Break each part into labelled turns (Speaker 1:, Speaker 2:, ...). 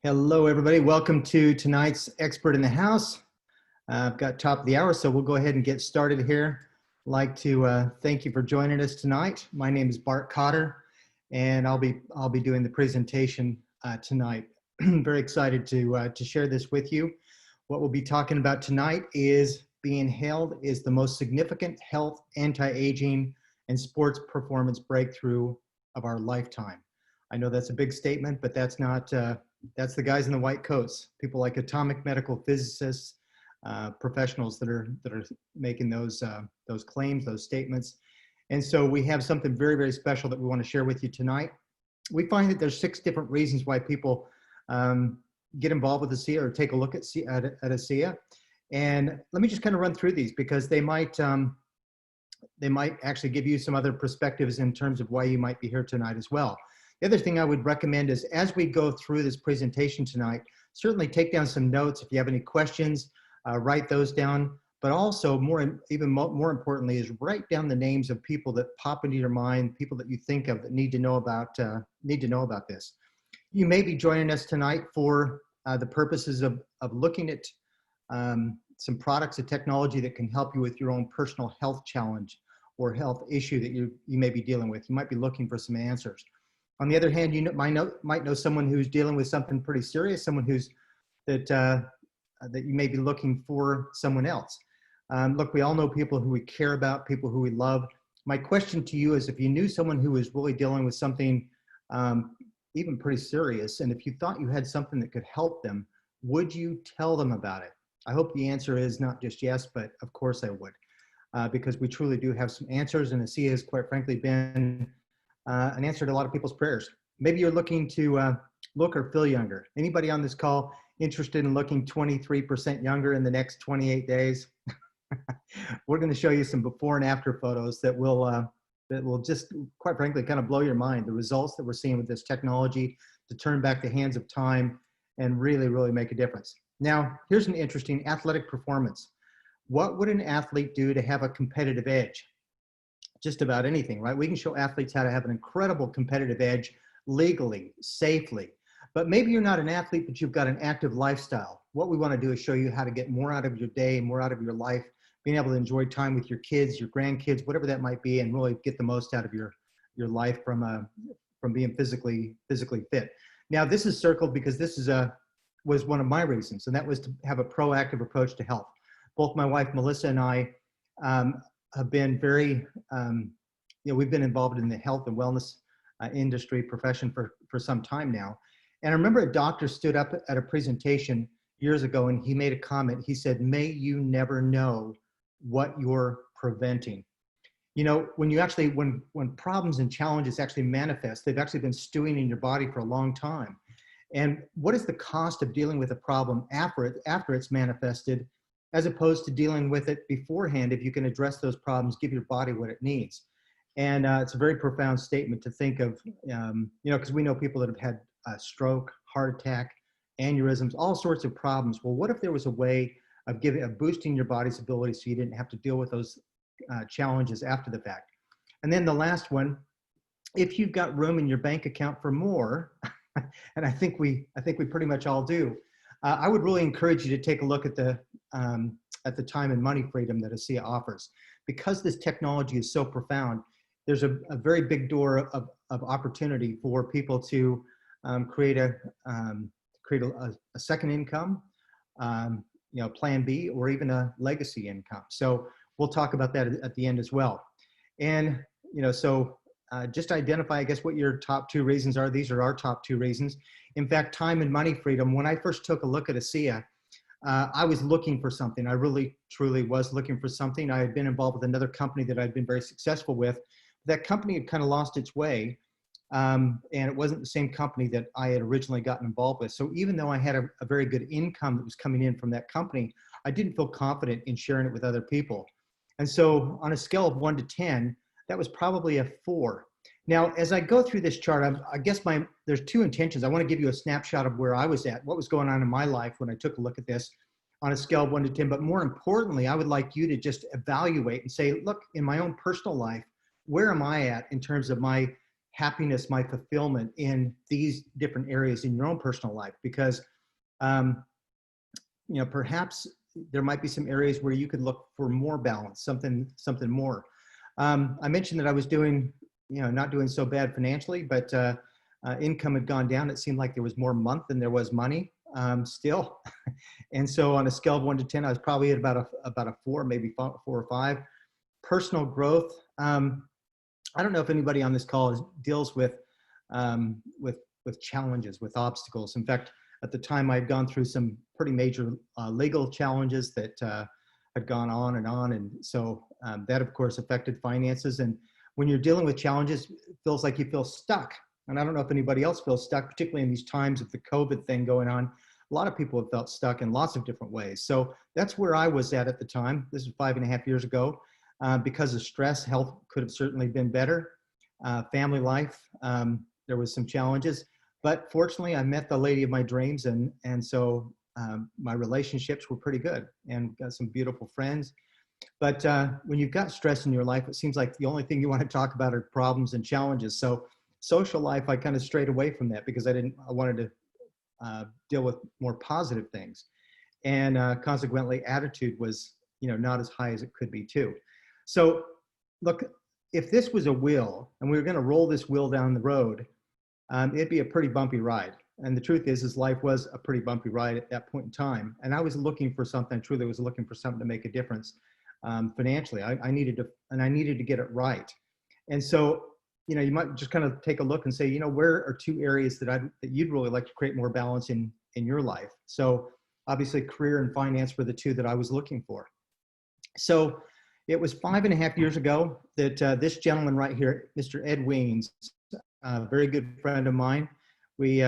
Speaker 1: Hello, everybody. Welcome to tonight's Expert in the House. I've got top of the hour, so we'll go ahead and get started here. I'd like to thank you for joining us tonight. My name is Bart Kotter, and I'll be doing the presentation tonight. Very excited to share this with you. What we'll be talking about tonight is being hailed as the most significant health, anti-aging, and sports performance breakthrough of our lifetime. I know that's a big statement, but that's not. That's the guys in the white coats, people like atomic medical physicists, professionals that are making those claims, those statements. And so we have something very, very special that we want to share with you tonight. We find that there's 6 different reasons why people get involved with ASEA or take a look at ASEA. And let me just kind of run through these because they might actually give you some other perspectives in terms of why you might be here tonight as well. The other thing I would recommend is as we go through this presentation tonight, certainly take down some notes. If you have any questions, write those down. But also, even more importantly, is write down the names of people that pop into your mind, people that you think of that need to know about this. You may be joining us tonight for the purposes of looking at some products and technology that can help you with your own personal health challenge or health issue that you may be dealing with. You might be looking for some answers. On the other hand, you might know someone who's dealing with something pretty serious, someone that you may be looking for someone else. Look, we all know people who we care about, people who we love. My question to you is if you knew someone who was really dealing with something even pretty serious, and if you thought you had something that could help them, would you tell them about it? I hope the answer is not just yes, but of course I would, because we truly do have some answers, and ASEA has quite frankly been an answer to a lot of people's prayers. Maybe you're looking to look or feel younger. Anybody on this call interested in looking 23% younger in the next 28 days? We're going to show you some before and after photos that will just, quite frankly, kind of blow your mind. The results that we're seeing with this technology to turn back the hands of time and really, really make a difference. Now, here's an interesting athletic performance. What would an athlete do to have a competitive edge? Just about anything, right? We can show athletes how to have an incredible competitive edge legally, safely. But maybe you're not an athlete, but you've got an active lifestyle. What we want to do is show you how to get more out of your day, more out of your life, being able to enjoy time with your kids, your grandkids, whatever that might be, and really get the most out of your life from being physically fit. Now, this is circled because this was one of my reasons, and that was to have a proactive approach to health. Both my wife, Melissa, and I have been very, we've been involved in the health and wellness industry profession for some time now. And I remember a doctor stood up at a presentation years ago and he made a comment. He said, "May you never know what you're preventing." You know, when problems and challenges actually manifest, they've actually been stewing in your body for a long time. And what is the cost of dealing with a problem after it's manifested, as opposed to dealing with it beforehand? If you can address those problems, give your body what it needs. And it's a very profound statement to think of, because we know people that have had a stroke, heart attack, aneurysms, all sorts of problems. Well, what if there was a way of boosting your body's ability so you didn't have to deal with those challenges after the fact? And then the last one, if you've got room in your bank account for more, and I think we pretty much all do, I would really encourage you to take a look at the time and money freedom that ASEA offers. Because this technology is so profound, there's a very big door of opportunity for people to create a second income, plan B, or even a legacy income. So we'll talk about that at the end as well. And just identify, I guess, what your top 2 reasons are. These are our top 2 reasons. In fact, time and money freedom. When I first took a look at ASEA, I was looking for something. I really, truly was looking for something. I had been involved with another company that I'd been very successful with. That company had kind of lost its way, and it wasn't the same company that I had originally gotten involved with. So even though I had a very good income that was coming in from that company, I didn't feel confident in sharing it with other people. And so on a scale of 1 to 10, that was probably a 4. Now, as I go through this chart, I guess there's 2 intentions. I want to give you a snapshot of where I was at, what was going on in my life when I took a look at this on a scale of 1 to 10. But more importantly, I would like you to just evaluate and say, look, in my own personal life, where am I at in terms of my happiness, my fulfillment in these different areas in your own personal life, because um, perhaps there might be some areas where you could look for more balance, something more. I mentioned that I was doing, not doing so bad financially, but income had gone down. It seemed like there was more month than there was money still. And so on a scale of 1 to 10, I was probably at about a 4, maybe 4 or 5. Personal growth. I don't know if anybody on this call deals with challenges, with obstacles. In fact, at the time, I had gone through some pretty major legal challenges that had gone on, and so that, of course, affected finances. And when you're dealing with challenges, it feels like you feel stuck. And I don't know if anybody else feels stuck, particularly in these times of the COVID thing going on. A lot of people have felt stuck in lots of different ways. So that's where I was at the time. This was 5.5 years ago. Because of stress, health could have certainly been better. Family life, there was some challenges. But fortunately, I met the lady of my dreams, and so my relationships were pretty good, and got some beautiful friends. But when you've got stress in your life, it seems like the only thing you want to talk about are problems and challenges. So social life, I kind of strayed away from that because I wanted to deal with more positive things, and consequently, attitude was not as high as it could be too. So look, if this was a wheel and we were going to roll this wheel down the road, it'd be a pretty bumpy ride. And the truth is life was a pretty bumpy ride at that point in time. And I was looking for something, I truly was looking for something to make a difference financially. I needed to get it right. And so, you might just kind of take a look and say, where are 2 areas that you'd really like to create more balance in your life? So obviously career and finance were the 2 that I was looking for. So it was 5.5 years ago that this gentleman right here, Mr. Ed Weens, a very good friend of mine. We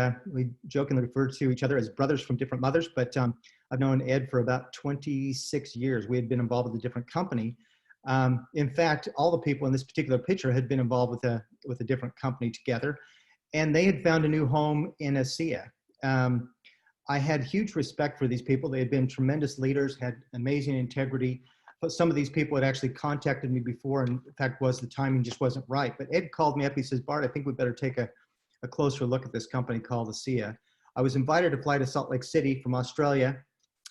Speaker 1: jokingly refer to each other as brothers from different mothers, but I've known Ed for about 26 years. We had been involved with a different company. In fact, all the people in this particular picture had been involved with a different company together, and they had found a new home in ASEA. I had huge respect for these people. They had been tremendous leaders, had amazing integrity. But some of these people had actually contacted me before, and in fact, the timing just wasn't right. But Ed called me up. He says, Bart, I think we better take a closer look at this company called ASEA. I was invited to fly to Salt Lake City from Australia,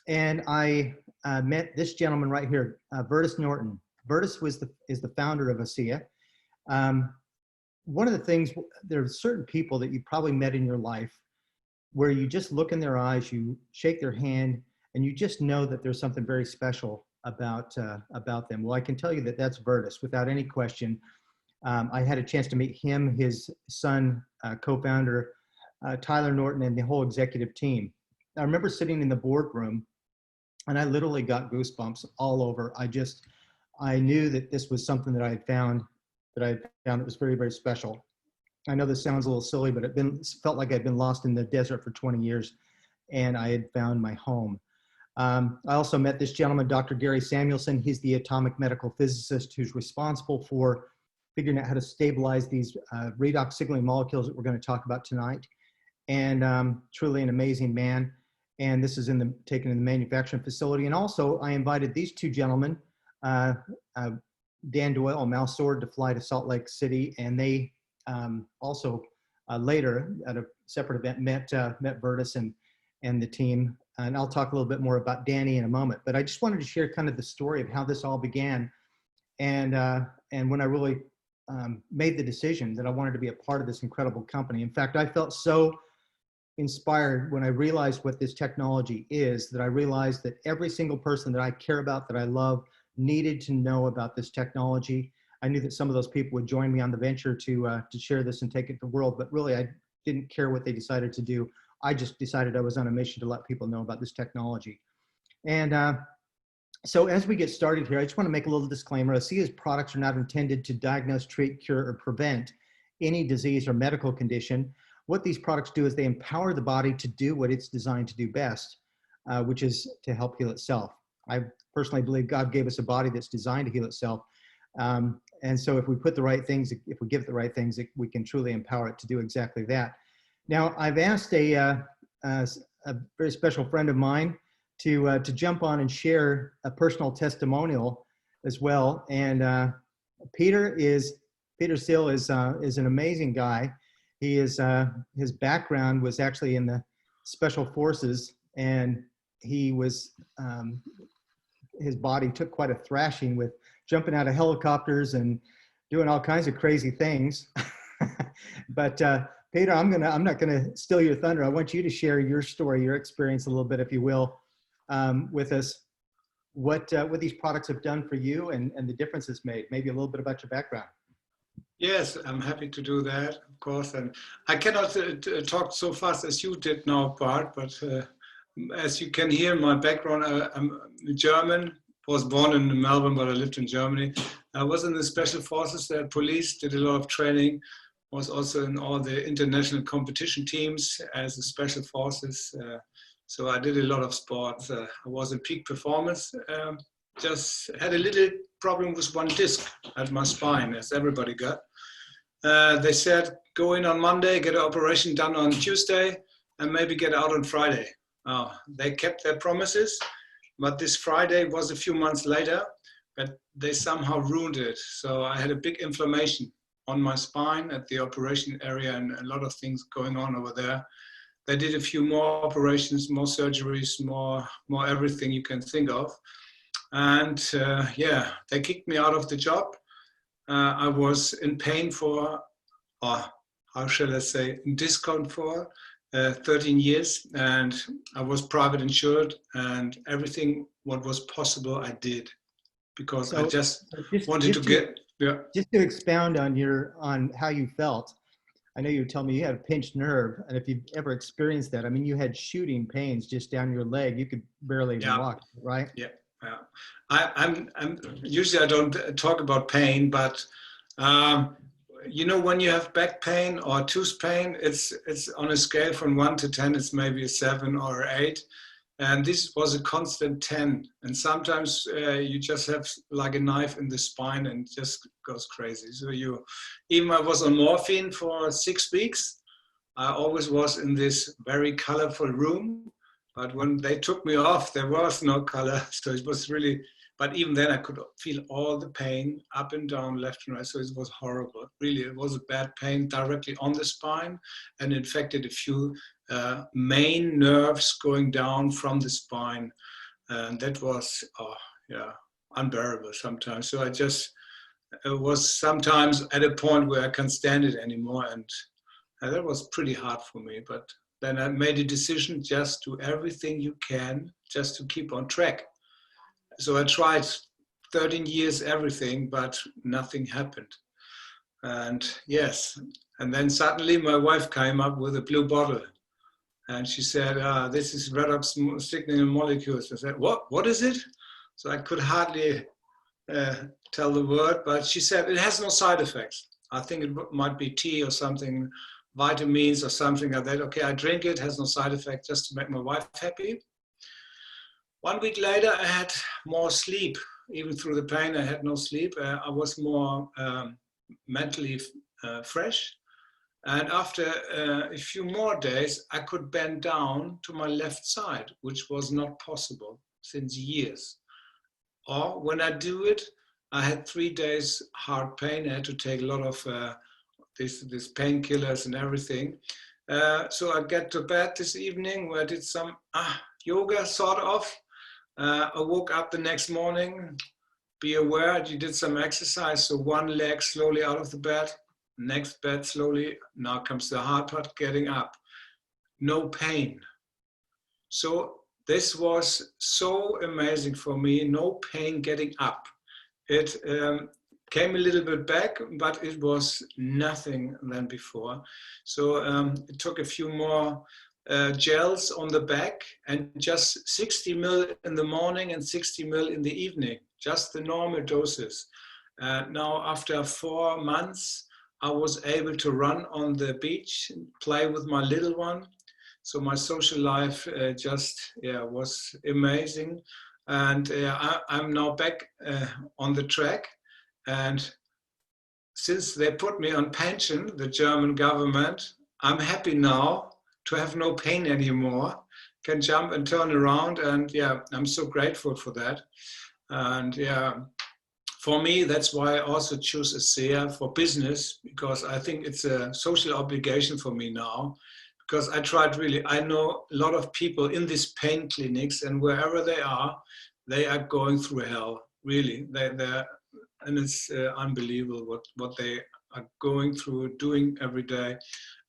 Speaker 1: and I met this gentleman right here, Vertus Norton. Vertus is the founder of ASEA. One of the things, there are certain people that you probably met in your life where you just look in their eyes, you shake their hand, and you just know that there's something very special about them. Well, I can tell you that that's Vertus, without any question. I had a chance to meet him, his son, co-founder, Tyler Norton, and the whole executive team. I remember sitting in the boardroom, and I literally got goosebumps all over. I knew that this was something that I had found that was very, very special. I know this sounds a little silly, but it felt like I'd been lost in the desert for 20 years, and I had found my home. I also met this gentleman, Dr. Gary Samuelson. He's the atomic medical physicist who's responsible for figuring out how to stabilize these redox signaling molecules that we're going to talk about tonight. And truly an amazing man. And this is taken in the manufacturing facility. And also, I invited these 2 gentlemen, Dan Doyle and Mal Sword, to fly to Salt Lake City. And they also later at a separate event met Vertus and the team. And I'll talk a little bit more about Danny in a moment, but I just wanted to share kind of the story of how this all began, and when I really made the decision that I wanted to be a part of this incredible company. In fact, I felt so inspired when I realized what this technology is, that I realized that every single person that I care about, that I love, needed to know about this technology. I knew that some of those people would join me on the venture to share this and take it to the world, but really I didn't care what they decided to do. I just decided I was on a mission to let people know about this technology. And so as we get started here, I just want to make a little disclaimer. ASEA's products are not intended to diagnose, treat, cure, or prevent any disease or medical condition. What these products do is they empower the body to do what it's designed to do best, which is to help heal itself. I personally believe God gave us a body that's designed to heal itself. And so if we put the right things, if we give it the right things, we can truly empower it to do exactly that. Now, I've asked a very special friend of mine to jump on and share a personal testimonial as well. And Peter Peter Seal is an amazing guy. He is his background was actually in the special forces, and he was his body took quite a thrashing with jumping out of helicopters and doing all kinds of crazy things. But Peter, I'm not gonna steal your thunder. I want you to share your story, your experience a little bit, if you will, with us. What these products have done for you and the difference it's made. Maybe a little bit about your background.
Speaker 2: Yes, I'm happy to do that, of course. And I cannot talk so fast as you did now, Bart, but as you can hear, my background, I'm German, was born in Melbourne, but I lived in Germany. I was in the special forces, police, did a lot of training, was also in all the international competition teams as a special forces. So I did a lot of sports. I was in peak performance, just had a little problem with one disc at my spine, as everybody got. They said, go in on Monday, get an operation done on Tuesday, and maybe get out on Friday. They kept their promises, but this Friday was a few months later, but they somehow ruined it. So I had a big inflammation on my spine at the operation area and a lot of things going on over there. They did a few more operations, more surgeries, more everything you can think of. And yeah, they kicked me out of the job. I was in pain for, or how shall I say, in discount for 13 years. And I was private insured, and everything what was possible I did, because so, I just wanted to get, yeah.
Speaker 1: Just to expound on how you felt. I know you told me you had a pinched nerve, and if you've ever experienced that, I mean, you had shooting pains just down your leg. You could barely even walk, right?
Speaker 2: Yeah. Yeah. I'm usually I don't talk about pain, but you know, when you have back pain or tooth pain, it's on a scale from 1 to 10, it's maybe a 7 or 8. And this was a constant 10. And sometimes you just have like a knife in the spine and just goes crazy. So even I was on morphine for 6 weeks. I always was in this very colorful room. But when they took me off, there was no color. So it was really, but even then I could feel all the pain up and down, left and right. So it was horrible. Really, it was a bad pain directly on the spine and infected a few main nerves going down from the spine. And that was, unbearable sometimes. So I just was sometimes at a point where I can't stand it anymore. And that was pretty hard for me. But then I made a decision, just do everything you can just to keep on track. So I tried 13 years, everything, but nothing happened. And yes, and then suddenly my wife came up with a blue bottle. And she said, this is redox signaling molecules. I said, what is it? So I could hardly tell the word, but she said, it has no side effects. I think it might be tea or something, vitamins or something like that. Okay, I drink it, has no side effect, just to make my wife happy. 1 week later, I had more sleep. Even through the pain, I had no sleep. I was more mentally fresh. And after a few more days, I could bend down to my left side, which was not possible since years. Or when I do it, I had 3 days hard pain. I had to take a lot of these painkillers and everything. So I get to bed this evening where I did some yoga, sort of. I woke up the next morning, be aware you did some exercise. So one leg slowly out of the bed, next bed slowly. Now comes the hard part, getting up. No pain. So this was so amazing for me. No pain getting up. It came a little bit back, but it was nothing than before. So it took a few more gels on the back and just 60 ml in the morning and 60 ml in the evening, just the normal doses. Now, after 4 months, I was able to run on the beach, play with my little one. So my social life was amazing. And I'm now back on the track. And since they put me on pension, the German government, I'm happy now to have no pain anymore, can jump and turn around. And yeah, I'm so grateful for that. And yeah, For me, that's why I also choose ASEA for business, because I think it's a social obligation for me now. Because I tried really, I know a lot of people in these pain clinics, and wherever they are going through hell, really. And it's unbelievable what they are going through, doing every day.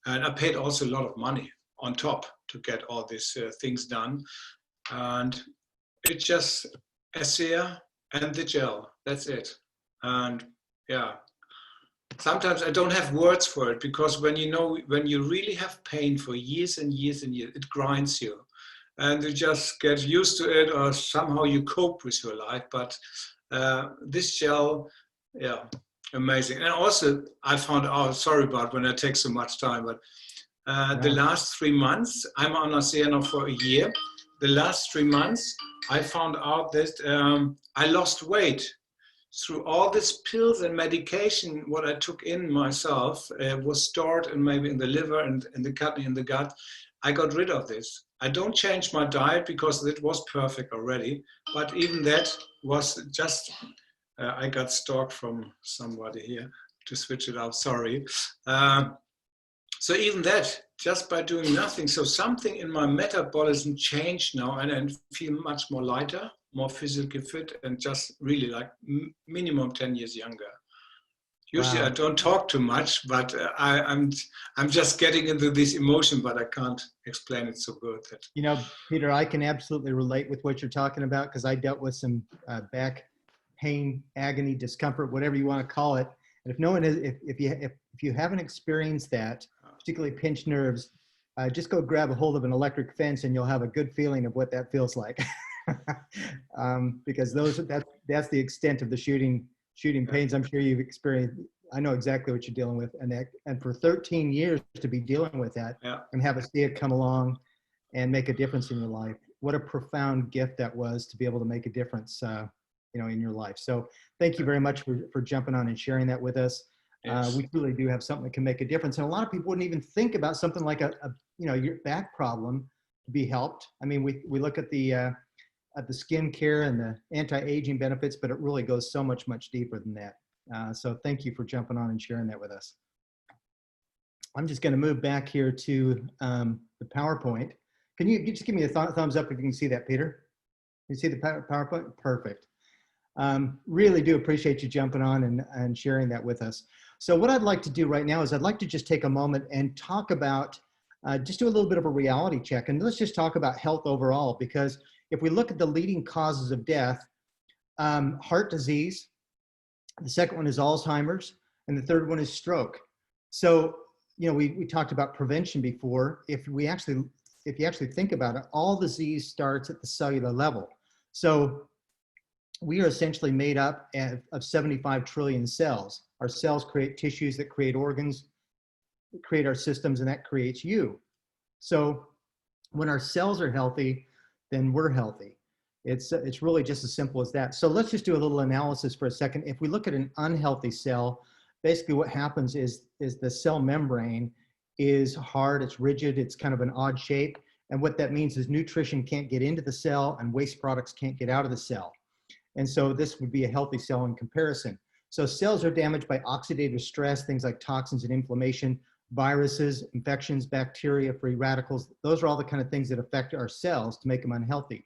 Speaker 2: And I paid also a lot of money on top to get all these things done. And it's just ASEA and the gel, that's it. And yeah, sometimes I don't have words for it, because when you really have pain for years and years and years, it grinds you, and you just get used to it, or somehow you cope with your life. But this gel, yeah, amazing. And also I found out, sorry Bart when I take so much time, but the last 3 months, I'm on ASEA now for a year. The last 3 months, I found out that I lost weight. Through all these pills and medication, what I took in myself was stored and maybe in the liver and in the kidney, in the gut. I got rid of this. I don't change my diet because it was perfect already. But even that was just, I got stalked from somebody here to switch it out, sorry. So even that, just by doing nothing. So something in my metabolism changed now, and I feel much more lighter, more physically fit, and just really like minimum 10 years younger. Usually I don't talk too much, but I'm just getting into this emotion, but I can't explain it so good.
Speaker 1: You know, Peter, I can absolutely relate with what you're talking about, because I dealt with some back pain, agony, discomfort, whatever you want to call it. And if no one is, if you haven't experienced that, particularly pinched nerves, just go grab a hold of an electric fence and you'll have a good feeling of what that feels like. Because that's the extent of the shooting pains I'm sure you've experienced. I know exactly what you're dealing with, and for 13 years to be dealing with that, and have ASEA come along and make a difference in your life. What a profound gift that was, to be able to make a difference, in your life. So thank you very much for jumping on and sharing that with us. Yes. We really do have something that can make a difference. And a lot of people wouldn't even think about something like your back problem to be helped. I mean, we look at the skin care and the anti-aging benefits, but it really goes so much deeper than that. So thank you for jumping on and sharing that with us. I'm just going to move back here to the PowerPoint. Can you just give me a thumbs up if you can see that, Peter? You see the PowerPoint? Perfect. Really do appreciate you jumping on and sharing that with us. So what I'd like to do right now is I'd like to just take a moment and talk about, just do a little bit of a reality check, and let's just talk about health overall, because if we look at the leading causes of death, heart disease, the second one is Alzheimer's, and the third one is stroke. So, we talked about prevention before. If you actually think about it, all disease starts at the cellular level. So we are essentially made up of 75 trillion cells. Our cells create tissues that create organs, that create our systems, and that creates you. So when our cells are healthy, then we're healthy. It's really just as simple as that. So let's just do a little analysis for a second. If we look at an unhealthy cell, basically what happens is the cell membrane is hard, it's rigid, it's kind of an odd shape. And what that means is nutrition can't get into the cell and waste products can't get out of the cell. And so this would be a healthy cell in comparison. So cells are damaged by oxidative stress, things like toxins and inflammation, viruses, infections, bacteria, free radicals. Those are all the kind of things that affect our cells to make them unhealthy.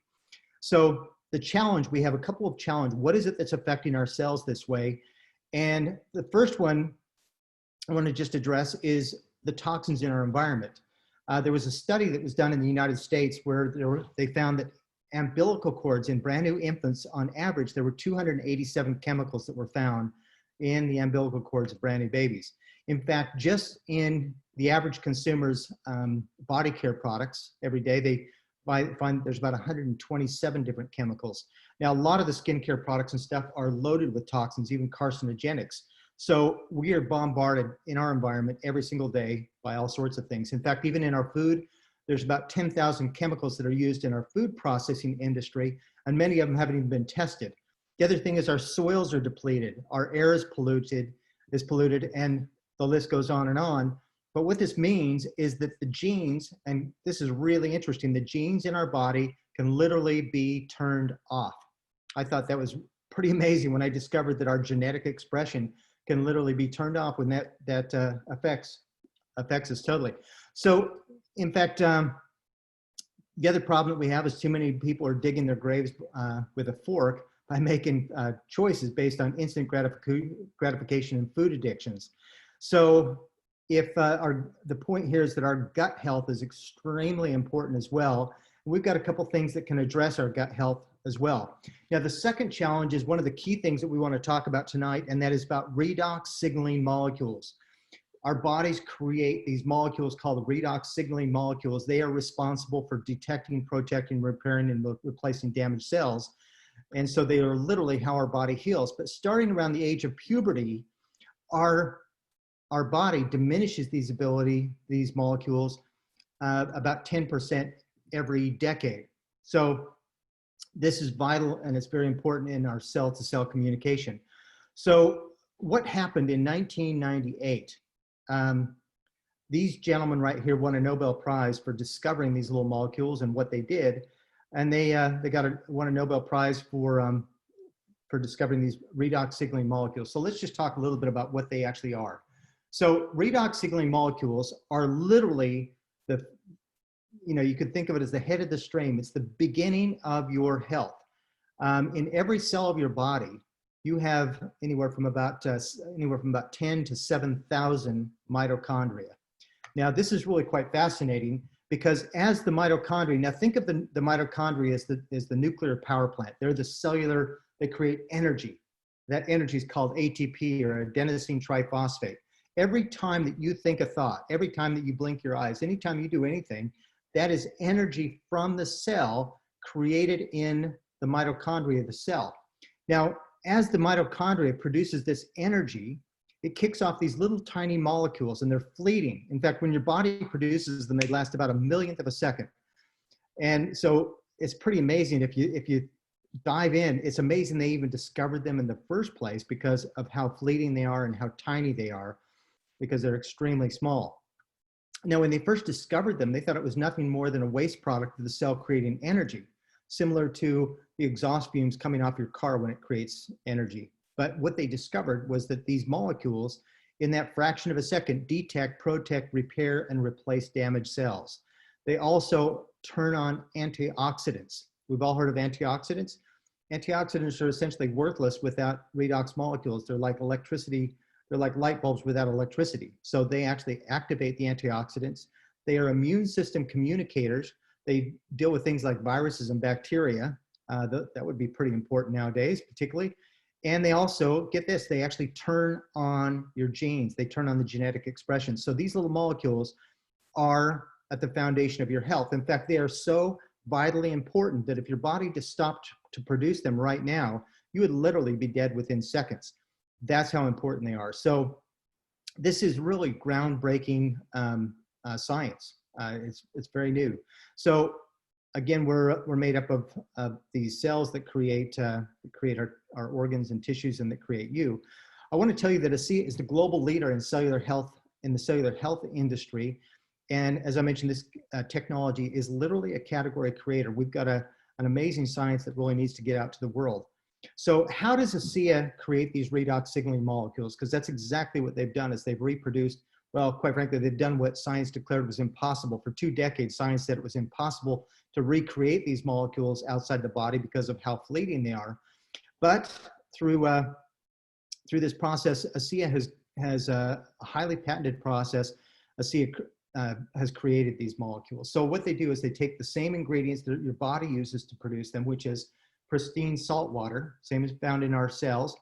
Speaker 1: So the challenge, we have a couple of challenges. What is it that's affecting our cells this way? And the first one I want to just address is the toxins in our environment. There was a study that was done in the United States where they found that umbilical cords in brand new infants, on average, there were 287 chemicals that were found in the umbilical cords of brand new babies. In fact, just in the average consumer's body care products every day, they find there's about 127 different chemicals. Now, a lot of the skincare products and stuff are loaded with toxins, even carcinogenics. So we are bombarded in our environment every single day by all sorts of things. In fact, even in our food, there's about 10,000 chemicals that are used in our food processing industry, and many of them haven't even been tested. The other thing is our soils are depleted, our air is polluted, and the list goes on and on. But what this means is that the genes, and this is really interesting, the genes in our body can literally be turned off. I thought that was pretty amazing when I discovered that our genetic expression can literally be turned off when that affects us totally. So in fact, the other problem that we have is too many people are digging their graves with a fork by making choices based on instant gratification and food addictions. So if the point here is that our gut health is extremely important as well. We've got a couple things that can address our gut health as well. Now, the second challenge is one of the key things that we want to talk about tonight, and that is about redox signaling molecules. Our bodies create these molecules called redox signaling molecules. They are responsible for detecting, protecting, repairing, and replacing damaged cells. And so they are literally how our body heals. But starting around the age of puberty, our body diminishes these molecules about 10% every decade. So this is vital, and it's very important in our cell-to-cell communication. So what happened in 1998? These gentlemen right here won a Nobel Prize for discovering these little molecules and what they did, and they won a Nobel Prize for discovering these redox signaling molecules. So let's just talk a little bit about what they actually are. So redox signaling molecules are literally you could think of it as the head of the stream. It's the beginning of your health. In every cell of your body, you have anywhere from about 10 to 7,000 mitochondria. Now, this is really quite fascinating because as the mitochondria, now think of the mitochondria as the nuclear power plant. They're the cellular, they create energy. That energy is called ATP, or adenosine triphosphate. Every time that you think a thought, every time that you blink your eyes, anytime you do anything, that is energy from the cell created in the mitochondria of the cell. Now, as the mitochondria produces this energy, it kicks off these little tiny molecules, and they're fleeting. In fact, when your body produces them, they last about a millionth of a second. And so it's pretty amazing. If you dive in, it's amazing they even discovered them in the first place because of how fleeting they are and how tiny they are, because they're extremely small. Now, when they first discovered them, they thought it was nothing more than a waste product of the cell creating energy, similar to the exhaust fumes coming off your car when it creates energy. But what they discovered was that these molecules, in that fraction of a second, detect, protect, repair, and replace damaged cells. They also turn on antioxidants. We've all heard of antioxidants. Antioxidants are essentially worthless without redox molecules. They're like electricity. They're like light bulbs without electricity. So they actually activate the antioxidants. They are immune system communicators. They deal with things like viruses and bacteria. That would be pretty important nowadays, particularly. And they also, get this, they actually turn on your genes. They turn on the genetic expression. So these little molecules are at the foundation of your health. In fact, they are so vitally important that if your body just stopped to produce them right now, you would literally be dead within seconds. That's how important they are. So this is really groundbreaking science. It's very new. So again, we're made up of these cells that create our organs and tissues and that create you. I want to tell you that ASEA is the global leader in cellular health, in the cellular health industry. And as I mentioned, this technology is literally a category creator. We've got an amazing science that really needs to get out to the world. So how does ASEA create these redox signaling molecules? Because that's exactly what they've done, is they've reproduced, well, quite frankly, they've done what science declared was impossible. For 2 decades, science said it was impossible to recreate these molecules outside the body because of how fleeting they are. But through this process, ASEA has a highly patented process. ASEA has created these molecules. So what they do is they take the same ingredients that your body uses to produce them, which is pristine salt water, same as found in our cells.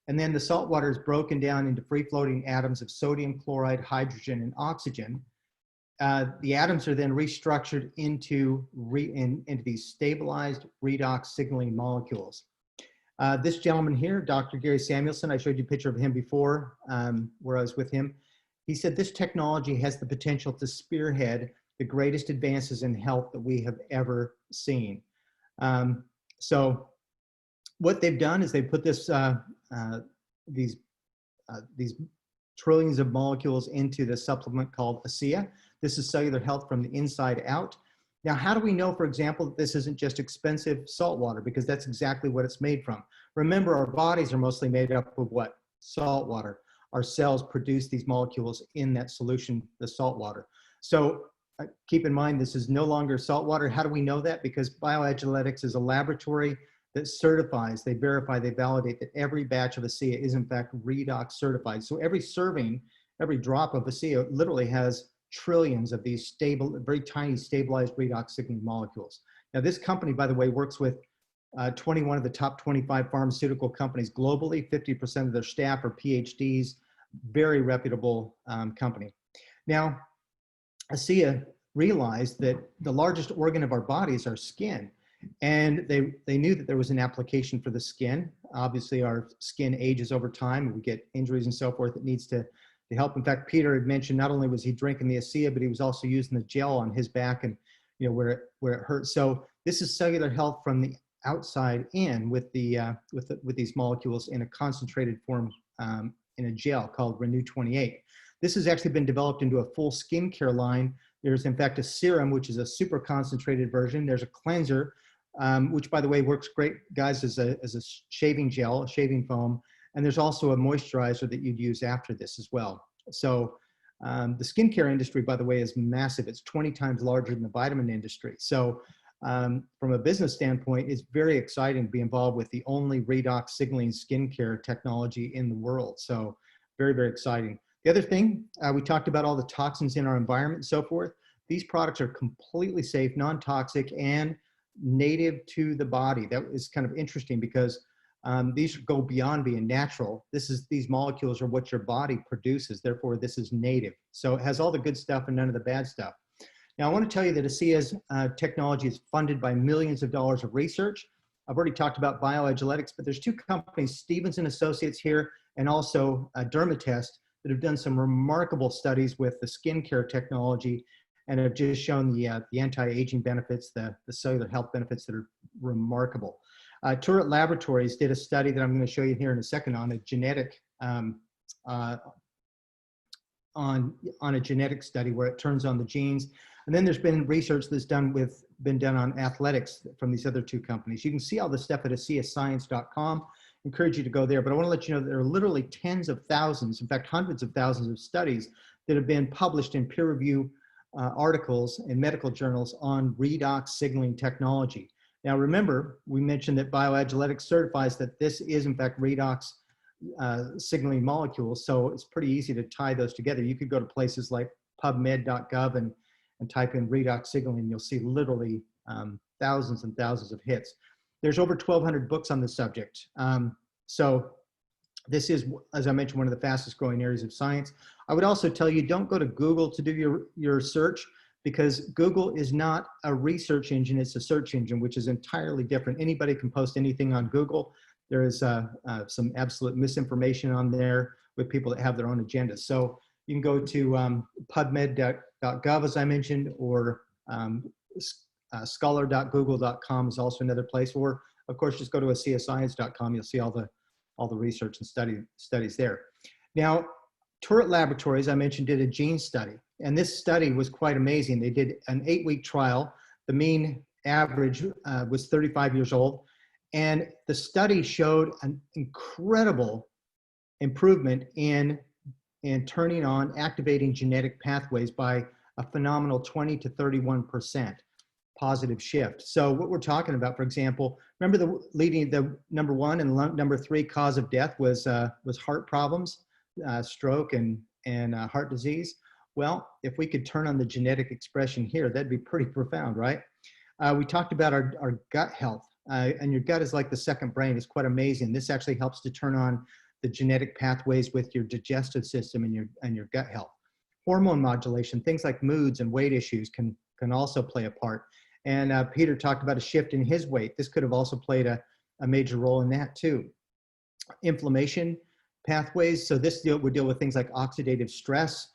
Speaker 1: And then the salt water is broken down into free-floating atoms of sodium, chloride, hydrogen, and oxygen. The atoms are then restructured into these stabilized redox signaling molecules. This gentleman here, Dr. Gary Samuelson, I showed you a picture of him before where I was with him. He said this technology has the potential to spearhead the greatest advances in health that we have ever seen. So what they've done is they put these trillions of molecules into the supplement called ASEA. This is cellular health from the inside out. Now, how do we know, for example, that this isn't just expensive salt water? Because that's exactly what it's made from. Remember, our bodies are mostly made up of what? Salt water. Our cells produce these molecules in that solution, the salt water. So keep in mind, this is no longer salt water. How do we know that? Because Bioagiletics is a laboratory that certifies, they verify, they validate that every batch of ASEA is in fact redox certified. So every serving, every drop of ASEA literally has trillions of these stable, very tiny stabilized redox signaling molecules. Now this company, by the way, works with 21 of the top 25 pharmaceutical companies globally. 50% of their staff are PhDs, very reputable company. Now, ASEA realized that the largest organ of our body is our skin. And they knew that there was an application for the skin. Obviously, our skin ages over time, and we get injuries and so forth. It needs to help. In fact, Peter had mentioned not only was he drinking the ASEA, but he was also using the gel on his back and where it hurts. So this is cellular health from the outside in with these molecules in a concentrated form in a gel called Renew 28. This has actually been developed into a full skincare line. There's in fact a serum, which is a super concentrated version. There's a cleanser, which by the way works great, guys, as a shaving gel, a shaving foam. And there's also a moisturizer that you'd use after this as well. So the skincare industry, by the way, is massive. It's 20 times larger than the vitamin industry. So from a business standpoint, it's very exciting to be involved with the only redox signaling skincare technology in the world. So very, very exciting. The other thing, we talked about all the toxins in our environment and so forth. These products are completely safe, non-toxic, and native to the body. That is kind of interesting because these go beyond being natural. These molecules are what your body produces. Therefore, this is native. So it has all the good stuff and none of the bad stuff. Now, I want to tell you that ASEA's technology is funded by millions of dollars of research. I've already talked about Bioagiletics, but there's two companies, Stevens and Associates here, and also Dermatest, that have done some remarkable studies with the skincare technology and have just shown the anti-aging benefits, the cellular health benefits that are remarkable. Turret Laboratories did a study that I'm going to show you here in a second on a genetic on a genetic study where it turns on the genes. And then there's been research that's been done on athletics from these other two companies. You can see all the stuff at ASEAScience.com. Encourage you to go there, but I want to let you know that there are literally tens of thousands, in fact, hundreds of thousands of studies that have been published in peer review articles in medical journals on redox signaling technology. Now, remember, we mentioned that Bioagiletics certifies that this is, in fact, redox signaling molecules, so it's pretty easy to tie those together. You could go to places like pubmed.gov and type in redox signaling, you'll see literally thousands and thousands of hits. There's over 1,200 books on the subject. So this is, as I mentioned, one of the fastest growing areas of science. I would also tell you, don't go to Google to do your search, because Google is not a research engine, it's a search engine, which is entirely different. Anybody can post anything on Google. There is some absolute misinformation on there with people that have their own agendas. So you can go to pubmed.gov, as I mentioned, or scholar.google.com is also another place, or of course just go to ASEAScience.com. You'll see all the research and studies there. Now, Turret Laboratories, I mentioned, did a gene study, and this study was quite amazing. They did an 8-week trial. The mean average was 35 years old, and the study showed an incredible improvement in turning on, activating genetic pathways by a phenomenal 20 to 31% positive shift. So what we're talking about, for example, remember the number 1 and number 3 cause of death was heart problems, stroke and heart disease. Well, if we could turn on the genetic expression here, that'd be pretty profound, right? We talked about our gut health, and your gut is like the second brain. It's quite amazing. This actually helps to turn on the genetic pathways with your digestive system and your gut health. Hormone modulation, things like moods and weight issues can also play a part. And Peter talked about a shift in his weight. This could have also played a major role in that too. Inflammation pathways. So this would deal with things like oxidative stress,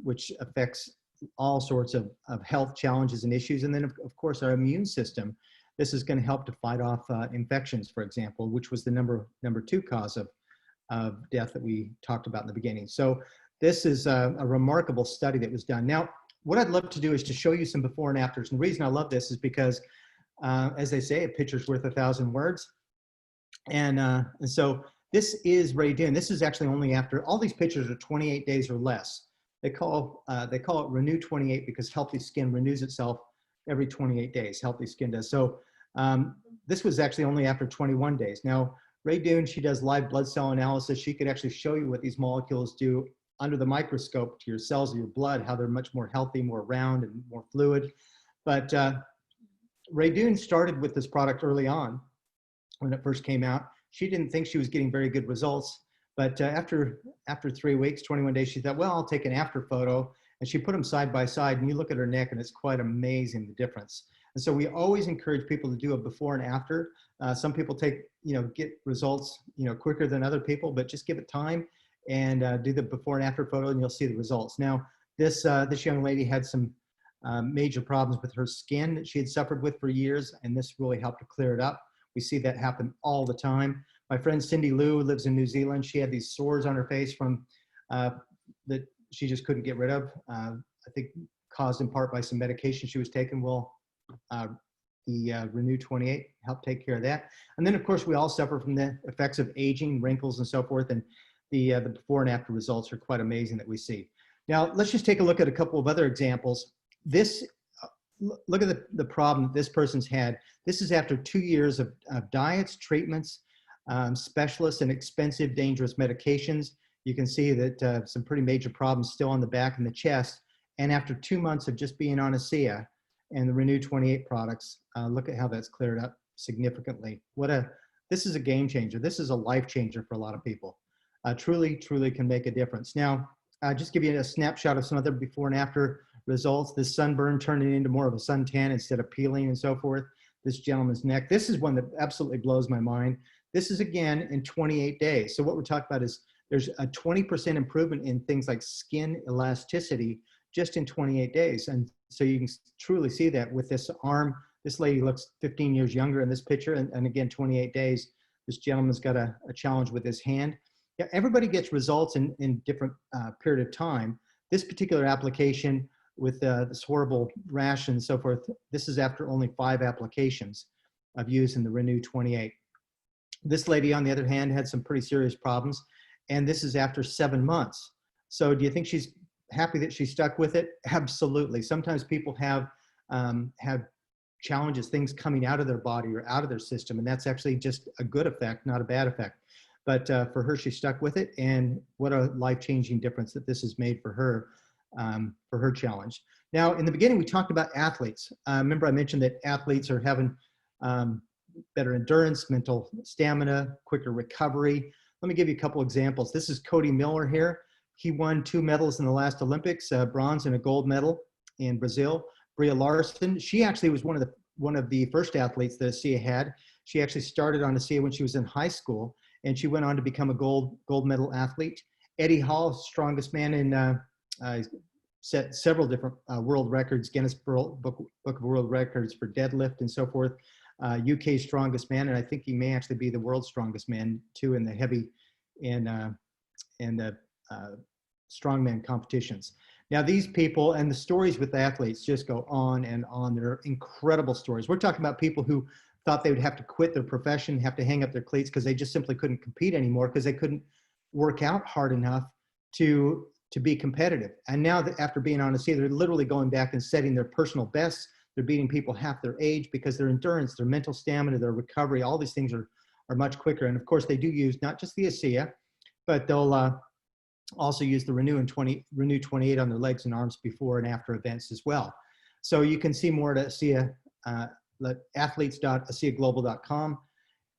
Speaker 1: which affects all sorts of health challenges and issues. And then of course our immune system. This is going to help to fight off infections, for example, which was the number 2 cause of death that we talked about in the beginning. So this is a remarkable study that was done. Now, what I'd love to do is to show you some before and afters. And the reason I love this is because, as they say, a picture's worth 1,000 words. And so this is Ray Doon. This is actually only after, all these pictures are 28 days or less. They call it Renew 28 because healthy skin renews itself every 28 days. Healthy skin does. So this was actually only after 21 days. Now, Ray Doon, she does live blood cell analysis. She could actually show you what these molecules do under the microscope to your cells of your blood, how they're much more healthy, more round, and more fluid. But Ray Doon started with this product early on when it first came out. She didn't think she was getting very good results. But after 3 weeks, 21 days, she thought, well, I'll take an after photo. And she put them side by side, and you look at her neck, and it's quite amazing, the difference. And so we always encourage people to do a before and after. Some people get results, quicker than other people, but just give it time and do the before and after photo, and you'll see the results. Now, this young lady had some major problems with her skin that she had suffered with for years, and this really helped to clear it up. We see that happen all the time. My friend Cindy Lou lives in New Zealand. She had these sores on her face from that she just couldn't get rid of. I think caused in part by some medication she was taking. Well, the Renew 28 helped take care of that. And then, of course, we all suffer from the effects of aging, wrinkles, and so forth. And the before and after results are quite amazing that we see. Now, let's just take a look at a couple of other examples. Look at the problem that this person's had. This is after 2 years of diets, treatments, specialists, and expensive, dangerous medications. You can see that some pretty major problems still on the back and the chest. And after 2 months of just being on ASEA and the Renew 28 products, look at how that's cleared up significantly. This is a game changer. This is a life changer for a lot of people. Truly can make a difference. Now, just give you a snapshot of some other before and after results. This sunburn turning into more of a suntan instead of peeling and so forth. This gentleman's neck. This is one that absolutely blows my mind. This is again in 28 days. So what we're talking about is there's a 20% improvement in things like skin elasticity just in 28 days. And so you can truly see that with this arm. This lady looks 15 years younger in this picture. And again, 28 days. This gentleman's got a challenge with his hand. Yeah, everybody gets results in different period of time. This particular application with this horrible rash and so forth, this is after only 5 applications of using the Renew 28. This lady, on the other hand, had some pretty serious problems, and this is after 7 months. So do you think she's happy that she stuck with it? Absolutely. Sometimes people have challenges, things coming out of their body or out of their system, and that's actually just a good effect, not a bad effect. But for her, she stuck with it, and what a life-changing difference that this has made for her challenge. Now, in the beginning, we talked about athletes. Remember I mentioned that athletes are having better endurance, mental stamina, quicker recovery. Let me give you a couple examples. This is Cody Miller here. He won 2 medals in the last Olympics, bronze and a gold medal in Brazil. Bria Larson, she actually was one of the first athletes that ASEA had. She actually started on ASEA when she was in high school, and she went on to become a gold medal athlete. Eddie Hall, strongest man in, set several different world records, Guinness Book of World Records for deadlift and so forth. UK's strongest man, and I think he may actually be the world's strongest man too in the heavy and the strongman competitions. Now these people and the stories with the athletes just go on and on. They're incredible stories. We're talking about people who thought they would have to quit their profession, have to hang up their cleats because they just simply couldn't compete anymore because they couldn't work out hard enough to be competitive. And now that after being on ASEA, they're literally going back and setting their personal bests. They're beating people half their age because their endurance, their mental stamina, their recovery, all these things are much quicker. And of course, they do use not just the ASEA, but they'll also use the Renew 28 on their legs and arms before and after events as well. So you can see more at ASEA, athletes.aseaglobal.com.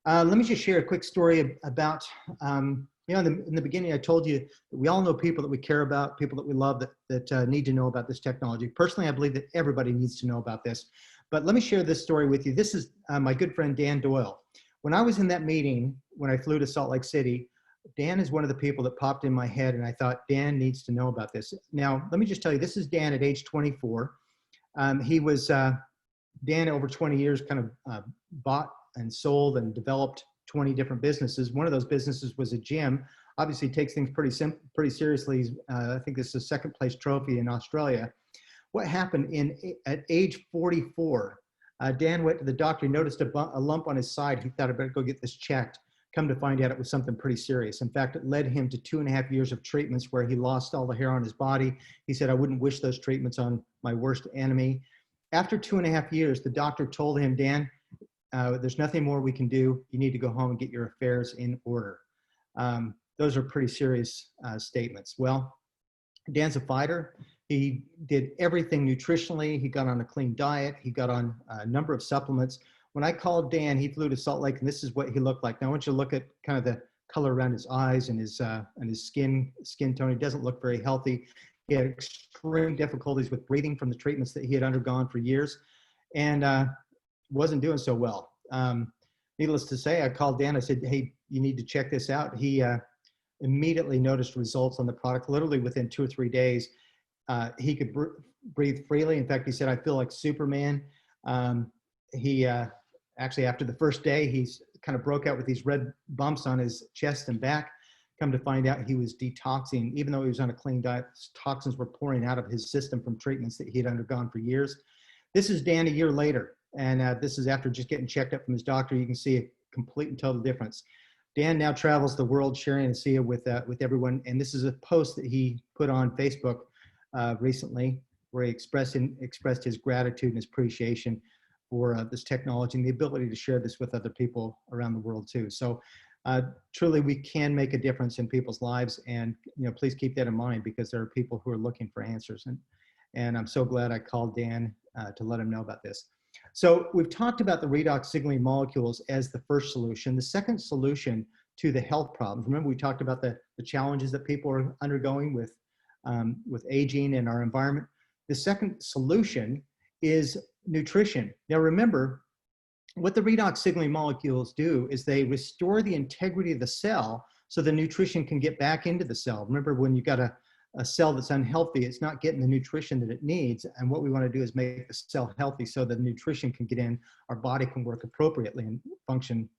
Speaker 1: Let me just share a quick story about, in the beginning, I told you that we all know people that we care about, people that we love that need to know about this technology. Personally, I believe that everybody needs to know about this. But let me share this story with you. This is my good friend, Dan Doyle. When I was in that meeting, when I flew to Salt Lake City, Dan is one of the people that popped in my head, and I thought, Dan needs to know about this. Now, let me just tell you, this is Dan at age 24. He was, Dan over 20 years kind of bought and sold and developed 20 different businesses. One of those businesses was a gym. Obviously takes things pretty seriously. I think this is a second place trophy in Australia. what happened at age 44, Dan went to the doctor, he noticed a lump on his side. He thought, I better go get this checked. Come to find out it was something pretty serious. In fact, it led him to 2.5 years of treatments where he lost all the hair on his body. He said, I wouldn't wish those treatments on my worst enemy. After 2.5 years, the doctor told him, Dan, there's nothing more we can do. You need to go home and get your affairs in order. Those are pretty serious statements. Well, Dan's a fighter. He did everything nutritionally. He got on a clean diet. He got on a number of supplements. When I called Dan, he flew to Salt Lake, and this is what he looked like. Now, I want you to look at kind of the color around his eyes and his skin tone. He doesn't look very healthy. He had extreme difficulties with breathing from the treatments that he had undergone for years, and wasn't doing so well. Needless to say, I called Dan. I said, hey, you need to check this out. He immediately noticed results on the product. Literally within 2 or 3 days, he could breathe freely. In fact, he said, I feel like Superman. He actually, after the first day, he's kind of broke out with these red bumps on his chest and back. Come to find out, he was detoxing. Even though he was on a clean diet, toxins were pouring out of his system from treatments that he had undergone for years. This is Dan a year later, and this is after just getting checked up from his doctor. You can see a complete and total difference. Dan now travels the world sharing ASEA with everyone, and this is a post that he put on Facebook recently, where he expressed his gratitude and his appreciation for this technology and the ability to share this with other people around the world too. So truly, we can make a difference in people's lives, and please keep that in mind, because there are people who are looking for answers, and I'm so glad I called Dan to let him know about this. So we've talked about the redox signaling molecules as the first solution. The second solution to the health problems, remember we talked about the challenges that people are undergoing with aging and our environment. The second solution is nutrition. Now remember, what the redox signaling molecules do is they restore the integrity of the cell so the nutrition can get back into the cell. Remember, when you've got a cell that's unhealthy, it's not getting the nutrition that it needs. And what we want to do is make the cell healthy so the nutrition can get in, our body can work appropriately and function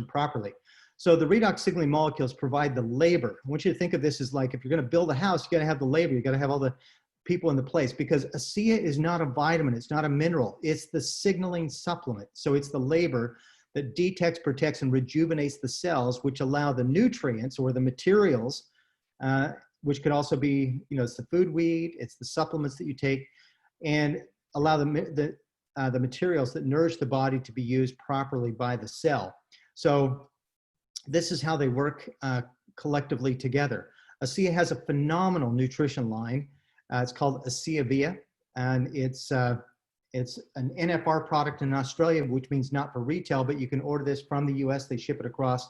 Speaker 1: properly. So the redox signaling molecules provide the labor. I want you to think of this as like, if you're going to build a house, you got to have the labor, you got to have all the people in the place, because ASEA is not a vitamin, it's not a mineral, it's the signaling supplement. So it's the labor that detects, protects, and rejuvenates the cells, which allow the nutrients or the materials, which could also be, it's the food we eat, it's the supplements that you take, and allow the materials that nourish the body to be used properly by the cell. So this is how they work collectively together. ASEA has a phenomenal nutrition line. It's called ASEA Via, and it's an NFR product in Australia, which means not for retail, but you can order this from the US. They ship it across,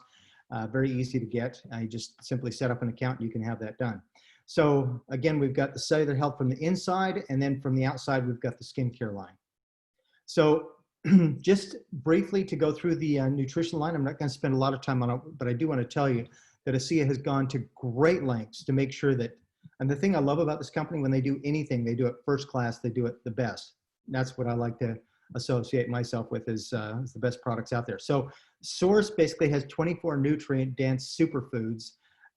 Speaker 1: very easy to get. You just simply set up an account and you can have that done. So again, we've got the cellular health from the inside, and then from the outside, we've got the skincare line. So just briefly to go through the nutrition line, I'm not going to spend a lot of time on it, but I do want to tell you that ASEA has gone to great lengths to make sure that, and the thing I love about this company, when they do anything, they do it first class, they do it the best. That's what I like to associate myself with as the best products out there. So Source basically has 24 nutrient-dense superfoods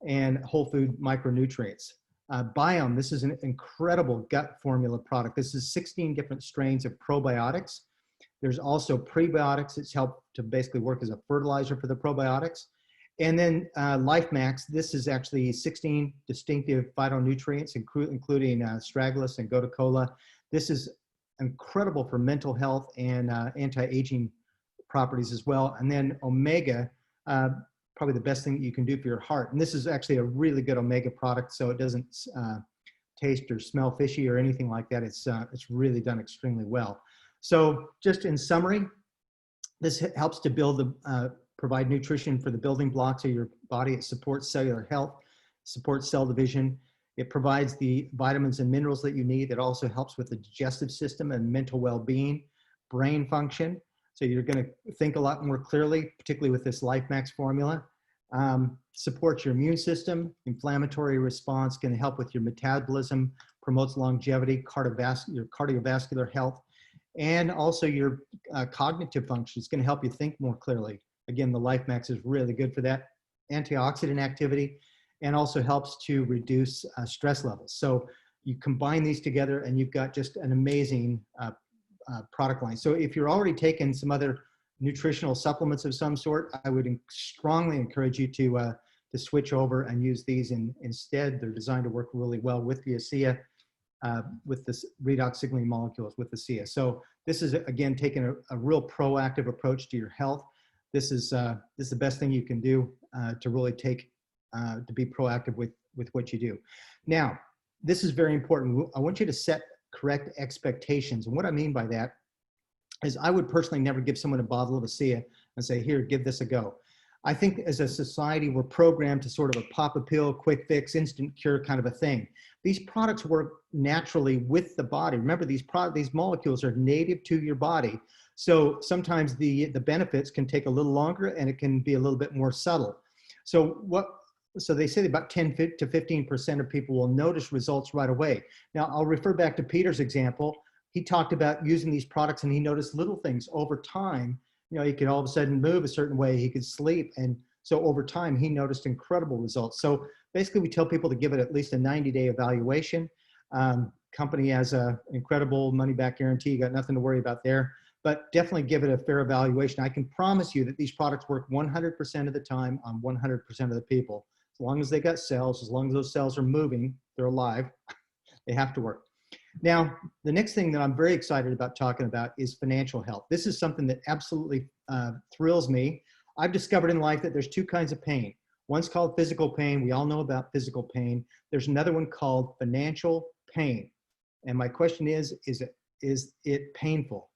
Speaker 1: and whole food micronutrients. Biome, this is an incredible gut formula product. This is 16 different strains of probiotics. There's also prebiotics. It's helped to basically work as a fertilizer for the probiotics. And then LifeMax, this is actually 16 distinctive phytonutrients, including astragalus and gotu kola. This is incredible for mental health and anti-aging properties as well. And then Omega, probably the best thing that you can do for your heart. And this is actually a really good Omega product, so it doesn't taste or smell fishy or anything like that. It's really done extremely well. So just in summary, this helps to build provide nutrition for the building blocks of your body. It supports cellular health, supports cell division. It provides the vitamins and minerals that you need. It also helps with the digestive system and mental well-being, brain function. So you're going to think a lot more clearly, particularly with this LifeMax formula. Supports your immune system, inflammatory response, can help with your metabolism, promotes longevity, your cardiovascular health, and also your cognitive function. It's going to help you think more clearly. Again, the LifeMax is really good for that. Antioxidant activity, and also helps to reduce stress levels. So you combine these together and you've got just an amazing product line. So if you're already taking some other nutritional supplements of some sort, I would strongly encourage you to switch over and use these instead. They're designed to work really well with the ASEA, with this redox signaling molecules with the ASEA. So this is, again, taking a real proactive approach to your health. This is the best thing you can do to really to be proactive with what you do. Now, this is very important. I want you to set correct expectations. And what I mean by that is I would personally never give someone a bottle of ASEA and say, here, give this a go. I think as a society, we're programmed to sort of a pop a pill, quick fix, instant cure kind of a thing. These products work naturally with the body. Remember, these molecules are native to your body. So sometimes the benefits can take a little longer and it can be a little bit more subtle. So they say that about 10 to 15% of people will notice results right away. Now, I'll refer back to Peter's example. He talked about using these products and he noticed little things over time. You know, he could all of a sudden move a certain way, he could sleep. And so over time, he noticed incredible results. So basically, we tell people to give it at least a 90-day evaluation. Company has an incredible money-back guarantee. You got nothing to worry about there. But definitely give it a fair evaluation. I can promise you that these products work 100% of the time on 100% of the people. As long as they got cells, as long as those cells are moving, they're alive, they have to work. Now, the next thing that I'm very excited about talking about is financial health. This is something that absolutely thrills me. I've discovered in life that there's two kinds of pain. One's called physical pain. We all know about physical pain. There's another one called financial pain. And my question is it painful?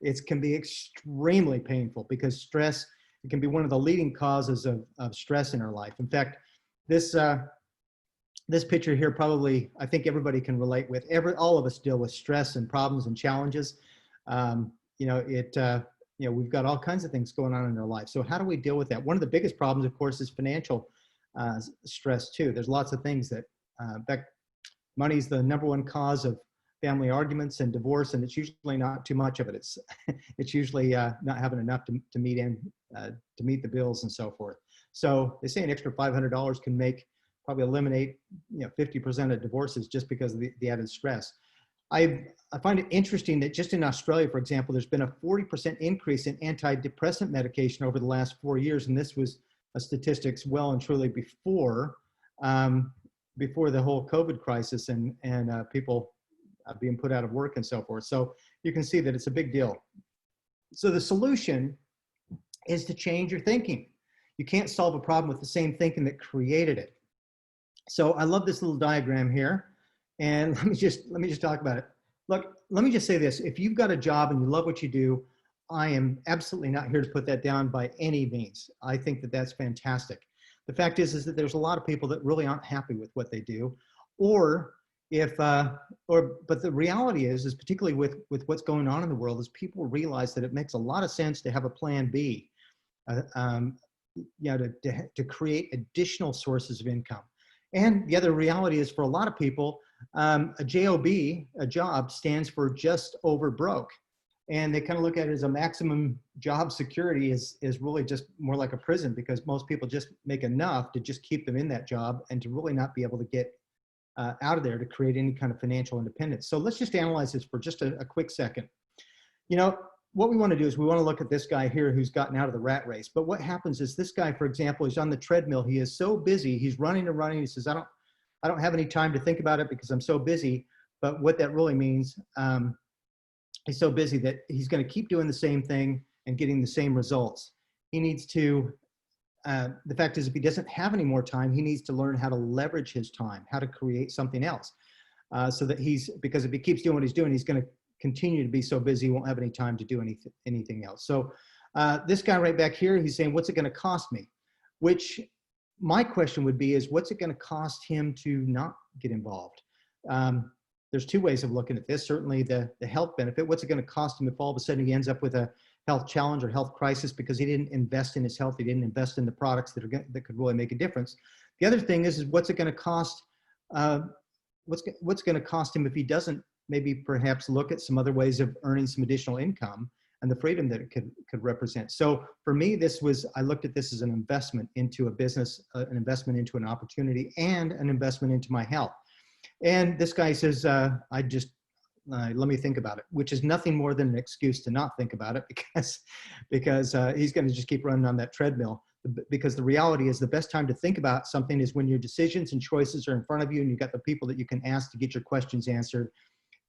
Speaker 1: It can be extremely painful because stress, it can be one of the leading causes of stress in our life. In fact, this picture here probably, I think everybody can relate with. All of us deal with stress and problems and challenges. We've got all kinds of things going on in our life. So how do we deal with that? One of the biggest problems, of course, is financial stress too. There's lots of things that, in fact, money is the #1 cause of family arguments and divorce, and it's usually not too much of it. It's usually not having enough to meet the bills and so forth. So they say an extra $500 can probably eliminate 50% of divorces just because of the added stress. I find it interesting that just in Australia, for example, there's been a 40% increase in antidepressant medication over the last 4 years, and this was statistics well and truly before the whole COVID crisis and people being put out of work and so forth. So you can see that it's a big deal. So the solution is to change your thinking. You can't solve a problem with the same thinking that created it. So I love this little diagram here, and let me just talk about it. Look, let me just say this. If you've got a job and you love what you do, I am absolutely not here to put that down by any means. I think that that's fantastic. The fact is that there's a lot of people that really aren't happy with what they do, but the reality is particularly with what's going on in the world, is people realize that it makes a lot of sense to have a plan B, to create additional sources of income. And the other reality is, for a lot of people, a job, a job, stands for just over broke. And they kind of look at it as a maximum job security is really just more like a prison, because most people just make enough to just keep them in that job and to really not be able to get out of there to create any kind of financial independence. So let's just analyze this for just a quick second. What we want to do is we want to look at this guy here who's gotten out of the rat race. But what happens is this guy, for example, is on the treadmill. He is so busy. He's running and running. He says, I don't have any time to think about it because I'm so busy. But what that really means, he's so busy that he's going to keep doing the same thing and getting the same results. He needs to, the fact is, if he doesn't have any more time, he needs to learn how to leverage his time, how to create something else. So that because if he keeps doing what he's doing, he's going to continue to be so busy, he won't have any time to do anything else. So this guy right back here, he's saying, what's it going to cost me? Which my question would be is, what's it going to cost him to not get involved? There's two ways of looking at this. Certainly the health benefit. What's it going to cost him if all of a sudden he ends up with a health challenge or health crisis because he didn't invest in his health, he didn't invest in the products that could really make a difference. The other thing is what's it going to cost? What's going to cost him if he doesn't maybe perhaps look at some other ways of earning some additional income and the freedom that it could represent. So for me, I looked at this as an investment into a business, an investment into an opportunity, and an investment into my health. And this guy says, let me think about it, which is nothing more than an excuse to not think about it because he's going to just keep running on that treadmill. Because the reality is the best time to think about something is when your decisions and choices are in front of you and you've got the people that you can ask to get your questions answered.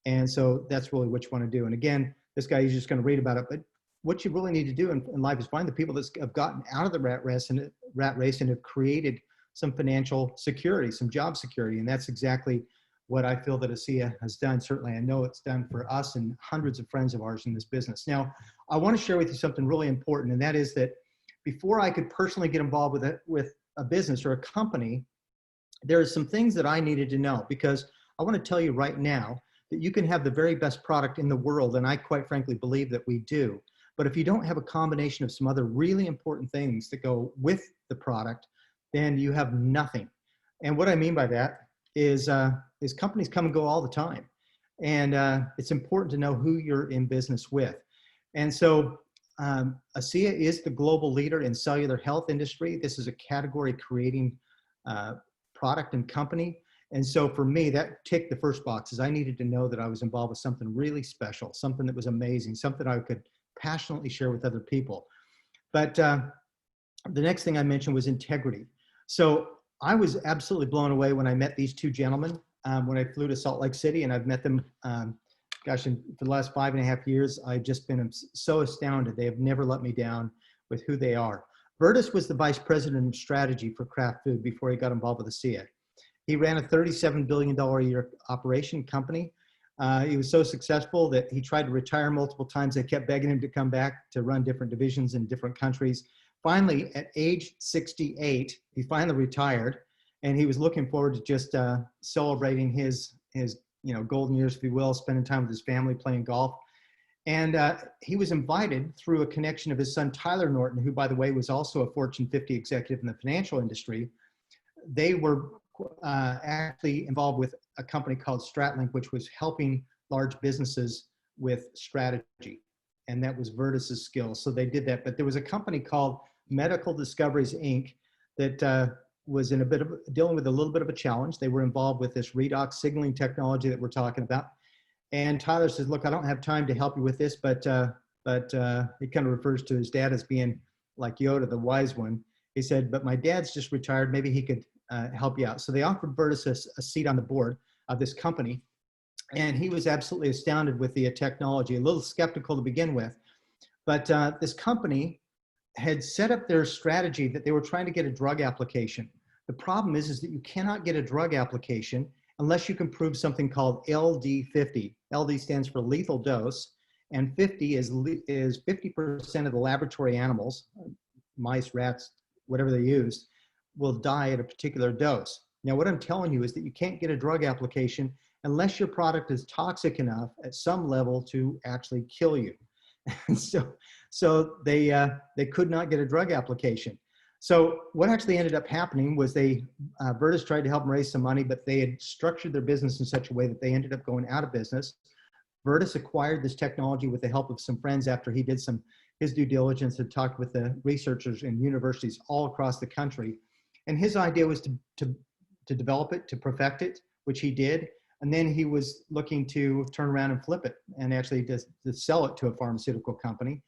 Speaker 1: And so that's really what you want to do. And again, this guy is just going to read about it, but what you really need to do in life is find the people that have gotten out of the rat race and have created some financial security, some job security. And that's exactly what I feel that ASEA has done. Certainly, I know it's done for us and hundreds of friends of ours in this business. Now, I want to share with you something really important, and that is that before I could personally get involved with a business or a company, there are some things that I needed to know, because I want to tell you right now that you can have the very best product in the world, and I quite frankly believe that we do. But if you don't have a combination of some other really important things that go with the product, then you have nothing. And what I mean by that is companies come and go all the time. And it's important to know who you're in business with. And so ASEA is the global leader in cellular health industry. This is a category creating product and company. And so for me, that ticked the first boxes. I needed to know that I was involved with something really special, something that was amazing, something I could passionately share with other people. But the next thing I mentioned was integrity. So I was absolutely blown away when I met these two gentlemen when I flew to Salt Lake City, and I've met them, for the last 5.5 years. I've just been so astounded. They have never let me down with who they are. Bertus was the vice president of strategy for Kraft Food before he got involved with ASEA. He ran a $37 billion a year operation company. He was so successful that he tried to retire multiple times. They kept begging him to come back to run different divisions in different countries. Finally, at age 68, he finally retired, and he was looking forward to just celebrating his golden years, if you will, spending time with his family, playing golf. And he was invited through a connection of his son, Tyler Norton, who, by the way, was also a Fortune 50 executive in the financial industry. They were actually involved with a company called StratLink, which was helping large businesses with strategy. And that was Bertus's skill. So they did that. But there was a company called Medical Discoveries, Inc. that was in dealing with a little bit of a challenge. They were involved with this redox signaling technology that we're talking about. And Tyler says, look, I don't have time to help you with this, but he kind of refers to his dad as being like Yoda, the wise one. He said, but my dad's just retired. Maybe he could help you out. So they offered Bertus a seat on the board of this company. And he was absolutely astounded with the technology, a little skeptical to begin with. But this company had set up their strategy that they were trying to get a drug application. The problem is that you cannot get a drug application unless you can prove something called LD50. LD stands for lethal dose, and 50 is 50% of the laboratory animals, mice, rats, whatever they used, will die at a particular dose. Now, what I'm telling you is that you can't get a drug application unless your product is toxic enough at some level to actually kill you. And so they could not get a drug application. So what actually ended up happening was Bertus tried to help them raise some money, but they had structured their business in such a way that they ended up going out of business. Bertus acquired this technology with the help of some friends after he did his due diligence and talked with the researchers in universities all across the country. And his idea was to develop it, to perfect it, which he did. And then he was looking to turn around and flip it and actually to sell it to a pharmaceutical company.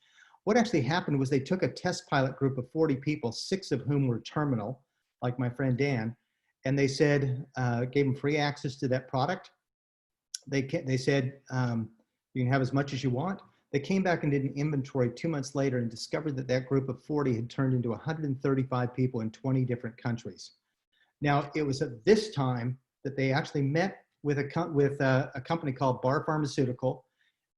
Speaker 1: What actually happened was they took a test pilot group of 40 people, 6 of whom were terminal, like my friend Dan, and they said, gave them free access to that product. They said, you can have as much as you want. They came back and did an inventory 2 months later and discovered that that group of 40 had turned into 135 people in 20 different countries. Now, it was at this time that they actually met with a company called Bart Pharmaceutical,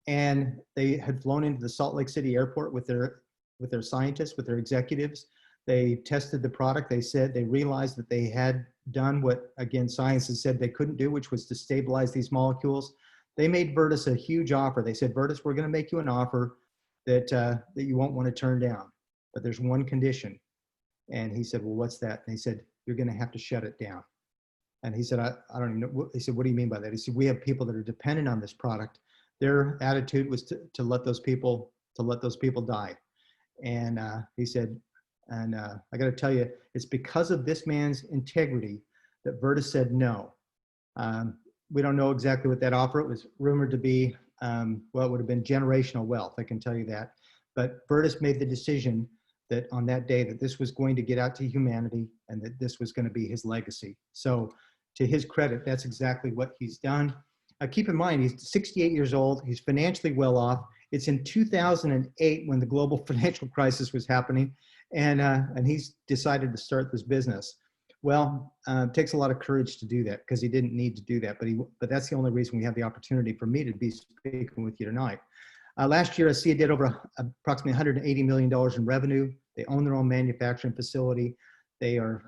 Speaker 1: and they had flown into the Salt Lake City airport with their scientists, with their executives. They tested the product. They realized that they had done what, again, science has said they couldn't do, which was to stabilize these molecules. They made Bertus a huge offer. They said, Bertus, we're going to make you an offer that you won't want to turn down, but there's one condition. And he said, well, what's that? And he said, you're going to have to shut it down. And he said, I don't even know. He said, what do you mean by that? He said, we have people that are dependent on this product. Their attitude was to let those people die. And he said, and I got to tell you, it's because of this man's integrity that Bertus said no. We don't know exactly what that offer. It was rumored to be, well, it would have been generational wealth, I can tell you that. But Burtis made the decision that on that day that this was going to get out to humanity and that this was going to be his legacy. So to his credit, that's exactly what he's done. Keep in mind, he's 68 years old. He's financially well off. It's in 2008 when the global financial crisis was happening, and he's decided to start this business. Well, it takes a lot of courage to do that because he didn't need to do that, but that's the only reason we have the opportunity for me to be speaking with you tonight. Last year, ASEA did over approximately $180 million in revenue. They own their own manufacturing facility. They are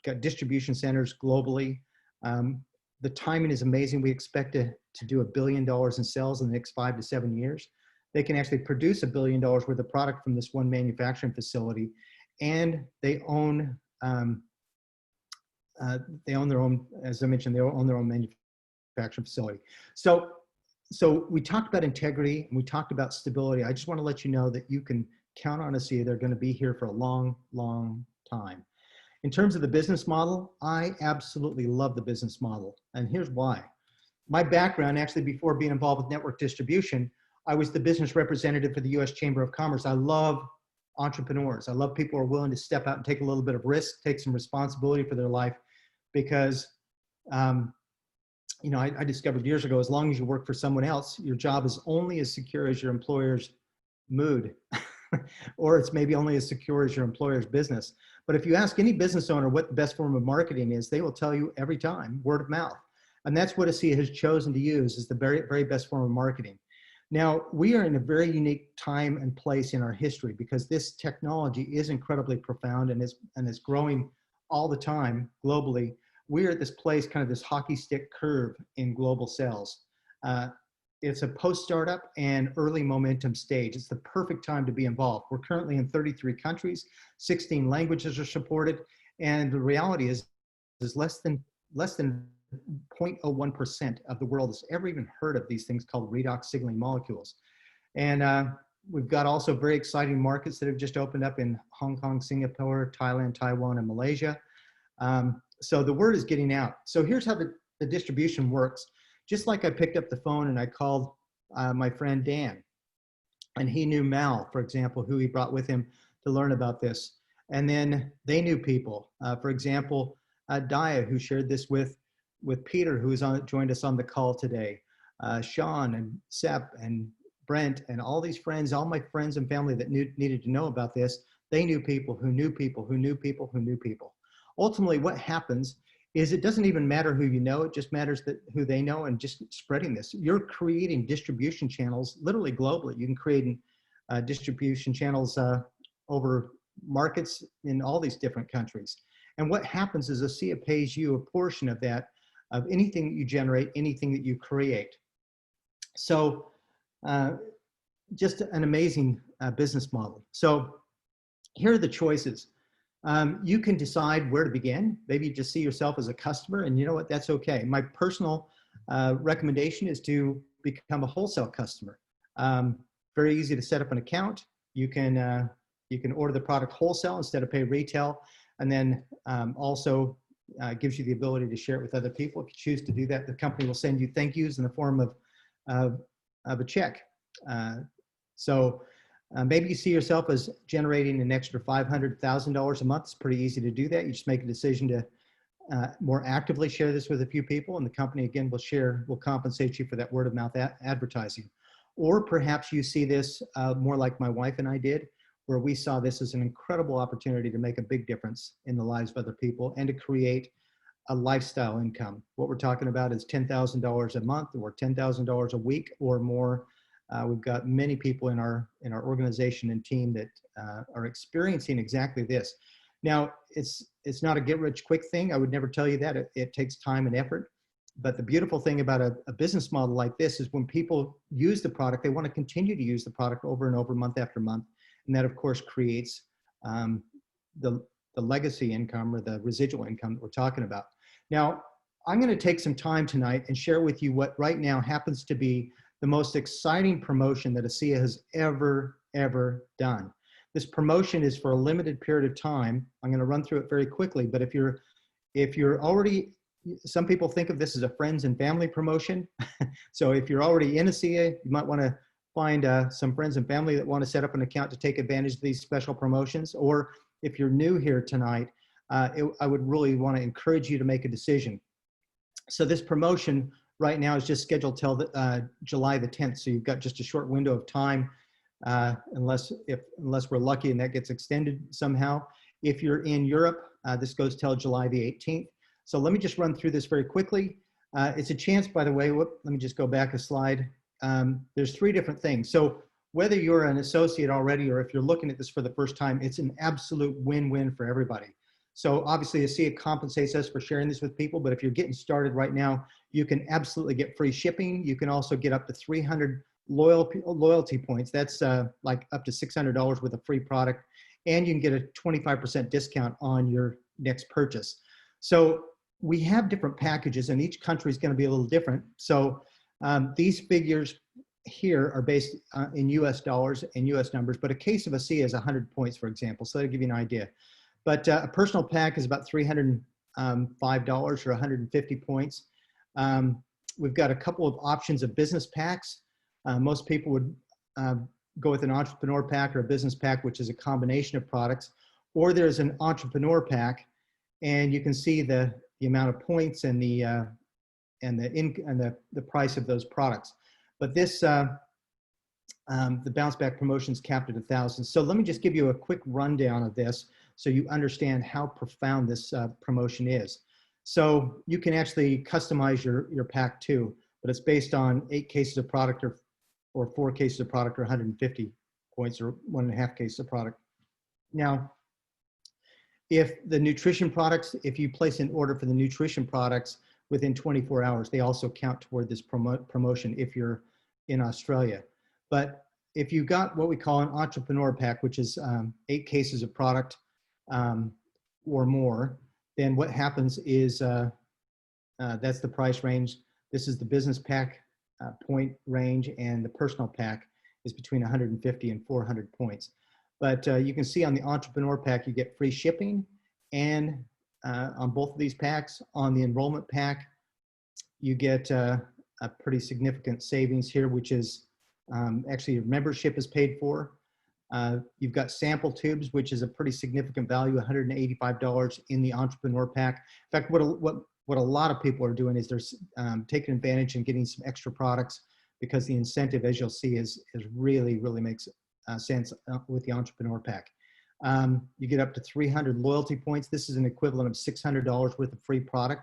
Speaker 1: got distribution centers globally. The timing is amazing. We expect to do $1 billion in sales in the next 5 to 7 years. They can actually produce $1 billion worth of product from this one manufacturing facility, and they own their own, as I mentioned, they own their own manufacturing facility. So we talked about integrity and we talked about stability. I just want to let you know that you can count on ASEA. They're going to be here for a long, long time. In terms of the business model, I absolutely love the business model. And here's why. My background, actually, before being involved with network distribution, I was the business representative for the US Chamber of Commerce. I love entrepreneurs. I love people who are willing to step out and take a little bit of risk, take some responsibility for their life, because you know, I discovered years ago, as long as you work for someone else, your job is only as secure as your employer's mood, or it's maybe only as secure as your employer's business. But if you ask any business owner what the best form of marketing is, they will tell you every time, word of mouth. And that's what ASEA has chosen to use as the very, very best form of marketing. Now, we are in a very unique time and place in our history because this technology is incredibly profound and is growing all the time globally. We're at this place, kind of this hockey stick curve in global sales. It's a post-startup and early momentum stage. It's the perfect time to be involved. We're currently in 33 countries, 16 languages are supported, and the reality is less than 0.01% of the world has ever even heard of these things called redox signaling molecules. And we've got also very exciting markets that have just opened up in Hong Kong, Singapore, Thailand, Taiwan, and Malaysia. So the word is getting out. So here's how the distribution works. Just like I picked up the phone and I called my friend Dan, and he knew Mal, for example, who he brought with him to learn about this. And then they knew people. For example, Daya, who shared this with Peter, who is joined us on the call today. Sean and Sep and Brent and all these friends, all my friends and family that needed to know about this, they knew people who knew people who knew people who knew people. Ultimately, what happens is it doesn't even matter who you know, it just matters that who they know, and just spreading this. You're creating distribution channels literally globally. You can create distribution channels over markets in all these different countries. And what happens is ASEA pays you a portion of that, of anything that you generate, anything that you create. So just an amazing business model. So here are the choices. You can decide where to begin. Maybe you just see yourself as a customer, and you know what, that's okay. My personal recommendation is to become a wholesale customer. Very easy to set up an account. You can order the product wholesale instead of pay retail, and then also gives you the ability to share it with other people. If you choose to do that, the company will send you thank yous in the form of a check. Maybe you see yourself as generating an extra $500,000 a month. It's pretty easy to do that. You just make a decision to more actively share this with a few people, and the company again will compensate you for that word of mouth advertising. Or perhaps you see this more like my wife and I did, where we saw this as an incredible opportunity to make a big difference in the lives of other people and to create a lifestyle income. What we're talking about is $10,000 a month or $10,000 a week or more. We've got many people in our organization and team that are experiencing exactly this. Now, it's not a get-rich-quick thing. I would never tell you that. It takes time and effort. But the beautiful thing about a business model like this is when people use the product, they want to continue to use the product over and over, month after month. And that, of course, creates the legacy income or the residual income that we're talking about. Now, I'm going to take some time tonight and share with you what right now happens to be the most exciting promotion that ASEA has ever done. This promotion is for a limited period of time. I'm going to run through it very quickly, but if you're already some people think of this as a friends and family promotion. So if you're already in ASEA, you might want to find some friends and family that want to set up an account to take advantage of these special promotions. Or if you're new here tonight, I would really want to encourage you to make a decision. So this promotion right now is just scheduled till July the 10th. So you've got just a short window of time, unless we're lucky and that gets extended somehow. If you're in Europe, this goes till July the 18th. So let me just run through this very quickly. It's a chance, by the way, let me just go back a slide. There's 3 different things. So whether you're an associate already or if you're looking at this for the first time, it's an absolute win-win for everybody. So obviously ASEA compensates us for sharing this with people, but if you're getting started right now, you can absolutely get free shipping. You can also get up to 300 loyalty points. That's like up to $600 worth of free product. And you can get a 25% discount on your next purchase. So we have different packages and each country is going to be a little different. So these figures here are based in US dollars and US numbers, but a case of ASEA is 100 points, for example. So that'll give you an idea. But a personal pack is about $305 or 150 points. We've got a couple of options of business packs. Most people would go with an entrepreneur pack or a business pack, which is a combination of products. Or there's an entrepreneur pack, and you can see the amount of points and the price of those products. But this the bounce back promotion is capped at 1,000. So let me just give you a quick rundown of this so you understand how profound this promotion is. So you can actually customize your pack too, but it's based on 8 cases of product or 4 cases of product or 150 points or 1.5 cases of product. Now, if the nutrition products, if you place an order for the nutrition products within 24 hours, they also count toward this promotion if you're in Australia. But if you got what we call an entrepreneur pack, which is 8 cases of product or more, then what happens is that's the price range. This is the business pack point range, and the personal pack is between 150 and 400 points. But you can see on the entrepreneur pack, you get free shipping, and on both of these packs, on the enrollment pack, you get a pretty significant savings here, which is actually your membership is paid for. You've got sample tubes, which is a pretty significant value, $185 in the entrepreneur pack. In fact, what a lot of people are doing is they're taking advantage and getting some extra products because the incentive, as you'll see, is really makes sense with the entrepreneur pack. You get up to 300 loyalty points. This is an equivalent of $600 worth of free product.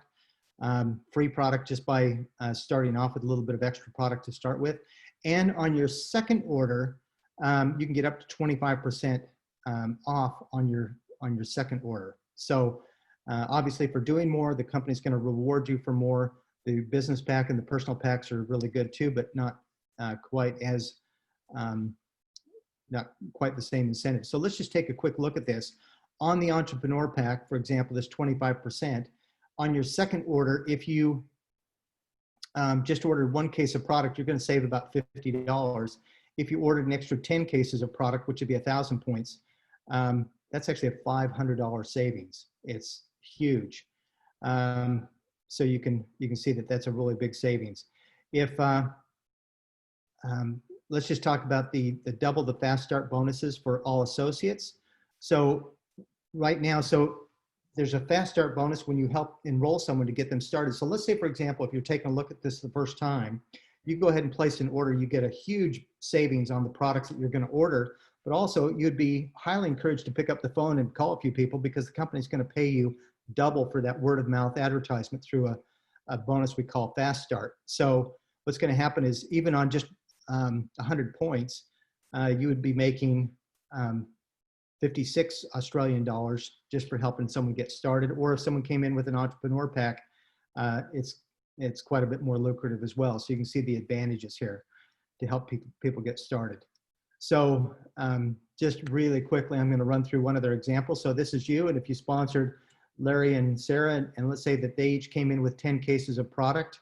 Speaker 1: Free product just by starting off with a little bit of extra product to start with. And on your second order, you can get up to 25% off on your second order. So obviously for doing more, the company's going to reward you for more. The business pack and the personal packs are really good too, but not quite the same incentive. So let's just take a quick look at this. On the entrepreneur pack, for example, this 25%. On your second order, if you just ordered 1 case of product, you're going to save about $50. If you ordered an extra 10 cases of product, which would be 1,000 points, that's actually a $500 savings. It's huge. So you can see that that's a really big savings. If let's just talk about the double the fast start bonuses for all associates. So right now, there's a fast start bonus when you help enroll someone to get them started. So let's say, for example, if you're taking a look at this the first time, you go ahead and place an order, you get a huge savings on the products that you're going to order, but also you'd be highly encouraged to pick up the phone and call a few people because the company's going to pay you double for that word of mouth advertisement through a bonus we call Fast Start. So what's going to happen is even on just 100 points, you would be making 56 Australian dollars just for helping someone get started. Or if someone came in with an entrepreneur pack, it's quite a bit more lucrative as well. So you can see the advantages here to help people get started. So just really quickly, I'm going to run through one of their examples. So this is you, and if you sponsored Larry and Sarah, and let's say that they each came in with 10 cases of product,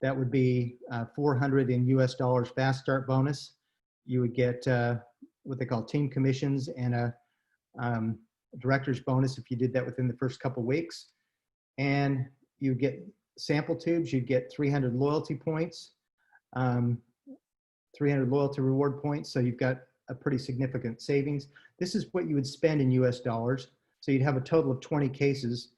Speaker 1: that would be 400 in US dollars fast start bonus. You would get what they call team commissions and a director's bonus if you did that within the first couple weeks. And you get sample tubes, you'd get 300 loyalty points, um, 300 loyalty reward points. So you've got a pretty significant savings. This is what you would spend in US dollars. So you'd have a total of 20 cases,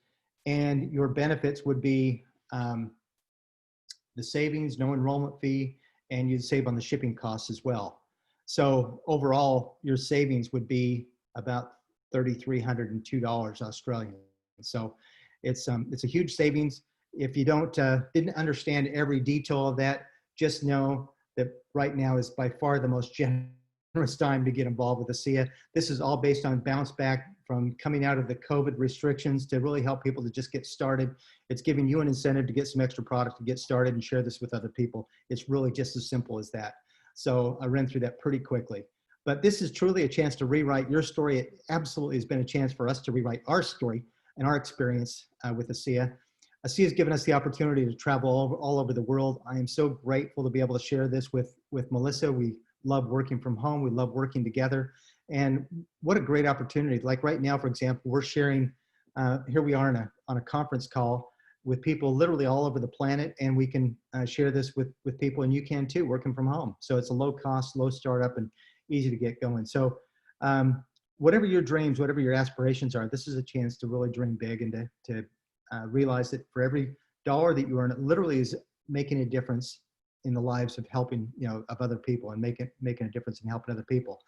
Speaker 1: and your benefits would be the savings, no enrollment fee, and you'd save on the shipping costs as well. So overall, your savings would be about $3,302 Australian. So it's a huge savings. If you didn't understand every detail of that, just know that right now is by far the most generous time to get involved with ASEA. This is all based on bounce back from coming out of the COVID restrictions to really help people to just get started. It's giving you an incentive to get some extra product to get started and share this with other people. It's really just as simple as that. So I ran through that pretty quickly. But this is truly a chance to rewrite your story. It absolutely has been a chance for us to rewrite our story and our experience with ASEA. ASEA has given us the opportunity to travel all over the world. I am so grateful to be able to share this with Melissa. We love working from home. We love working together. And what a great opportunity. Like right now, for example, we're sharing, here we are on a conference call with people literally all over the planet, and we can share this with people, and you can too, working from home. So it's a low cost, low startup, and easy to get going. So whatever your dreams, whatever your aspirations are, this is a chance to really dream big and to realize that for every dollar that you earn, it literally is making a difference in the lives of helping, of other people, and making a difference in helping other people.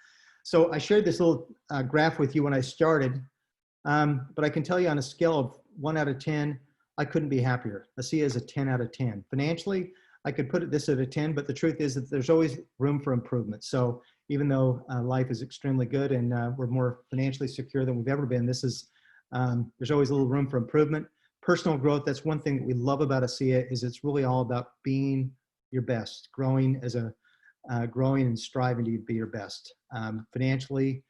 Speaker 1: So I shared this little graph with you when I started, but I can tell you on a scale of 1 out of 10, I couldn't be happier. ASEA is a 10 out of 10. Financially, I could put this at a 10, but the truth is that there's always room for improvement. So even though life is extremely good and we're more financially secure than we've ever been, there's always a little room for improvement. Personal growth, that's one thing that we love about ASEA, is it's really all about being your best, growing and striving to be your best. Financially,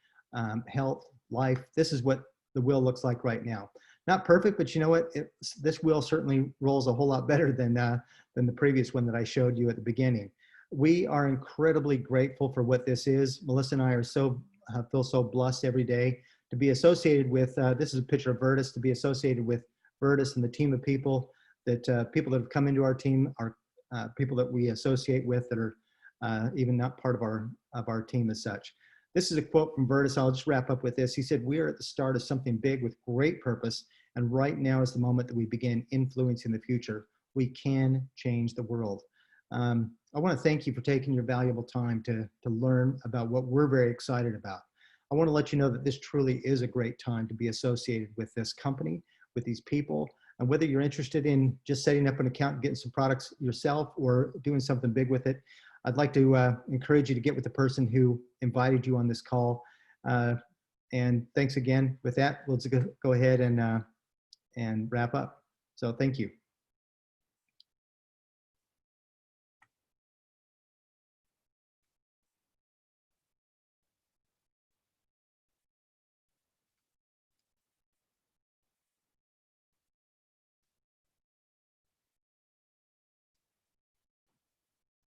Speaker 1: health, life, this is what the wheel looks like right now. Not perfect, but you know what? This wheel certainly rolls a whole lot better than the previous one that I showed you at the beginning. We are incredibly grateful for what this is. Melissa and I are feel so blessed every day to be associated with, this is a picture of Virtus, to be associated with Virtus and the team of people that people that have come into our team are people that we associate with that are even not part of our team as such. This is a quote from Virtus. I'll just wrap up with this. He said, "We are at the start of something big with great purpose, and right now is the moment that we begin influencing the future. We can change the world." I want to thank you for taking your valuable time to learn about what we're very excited about. I want to let you know that this truly is a great time to be associated with this company, with these people, and whether you're interested in just setting up an account and getting some products yourself or doing something big with it, I'd like to encourage you to get with the person who invited you on this call. And thanks again. With that, we'll go ahead and wrap up. So thank you.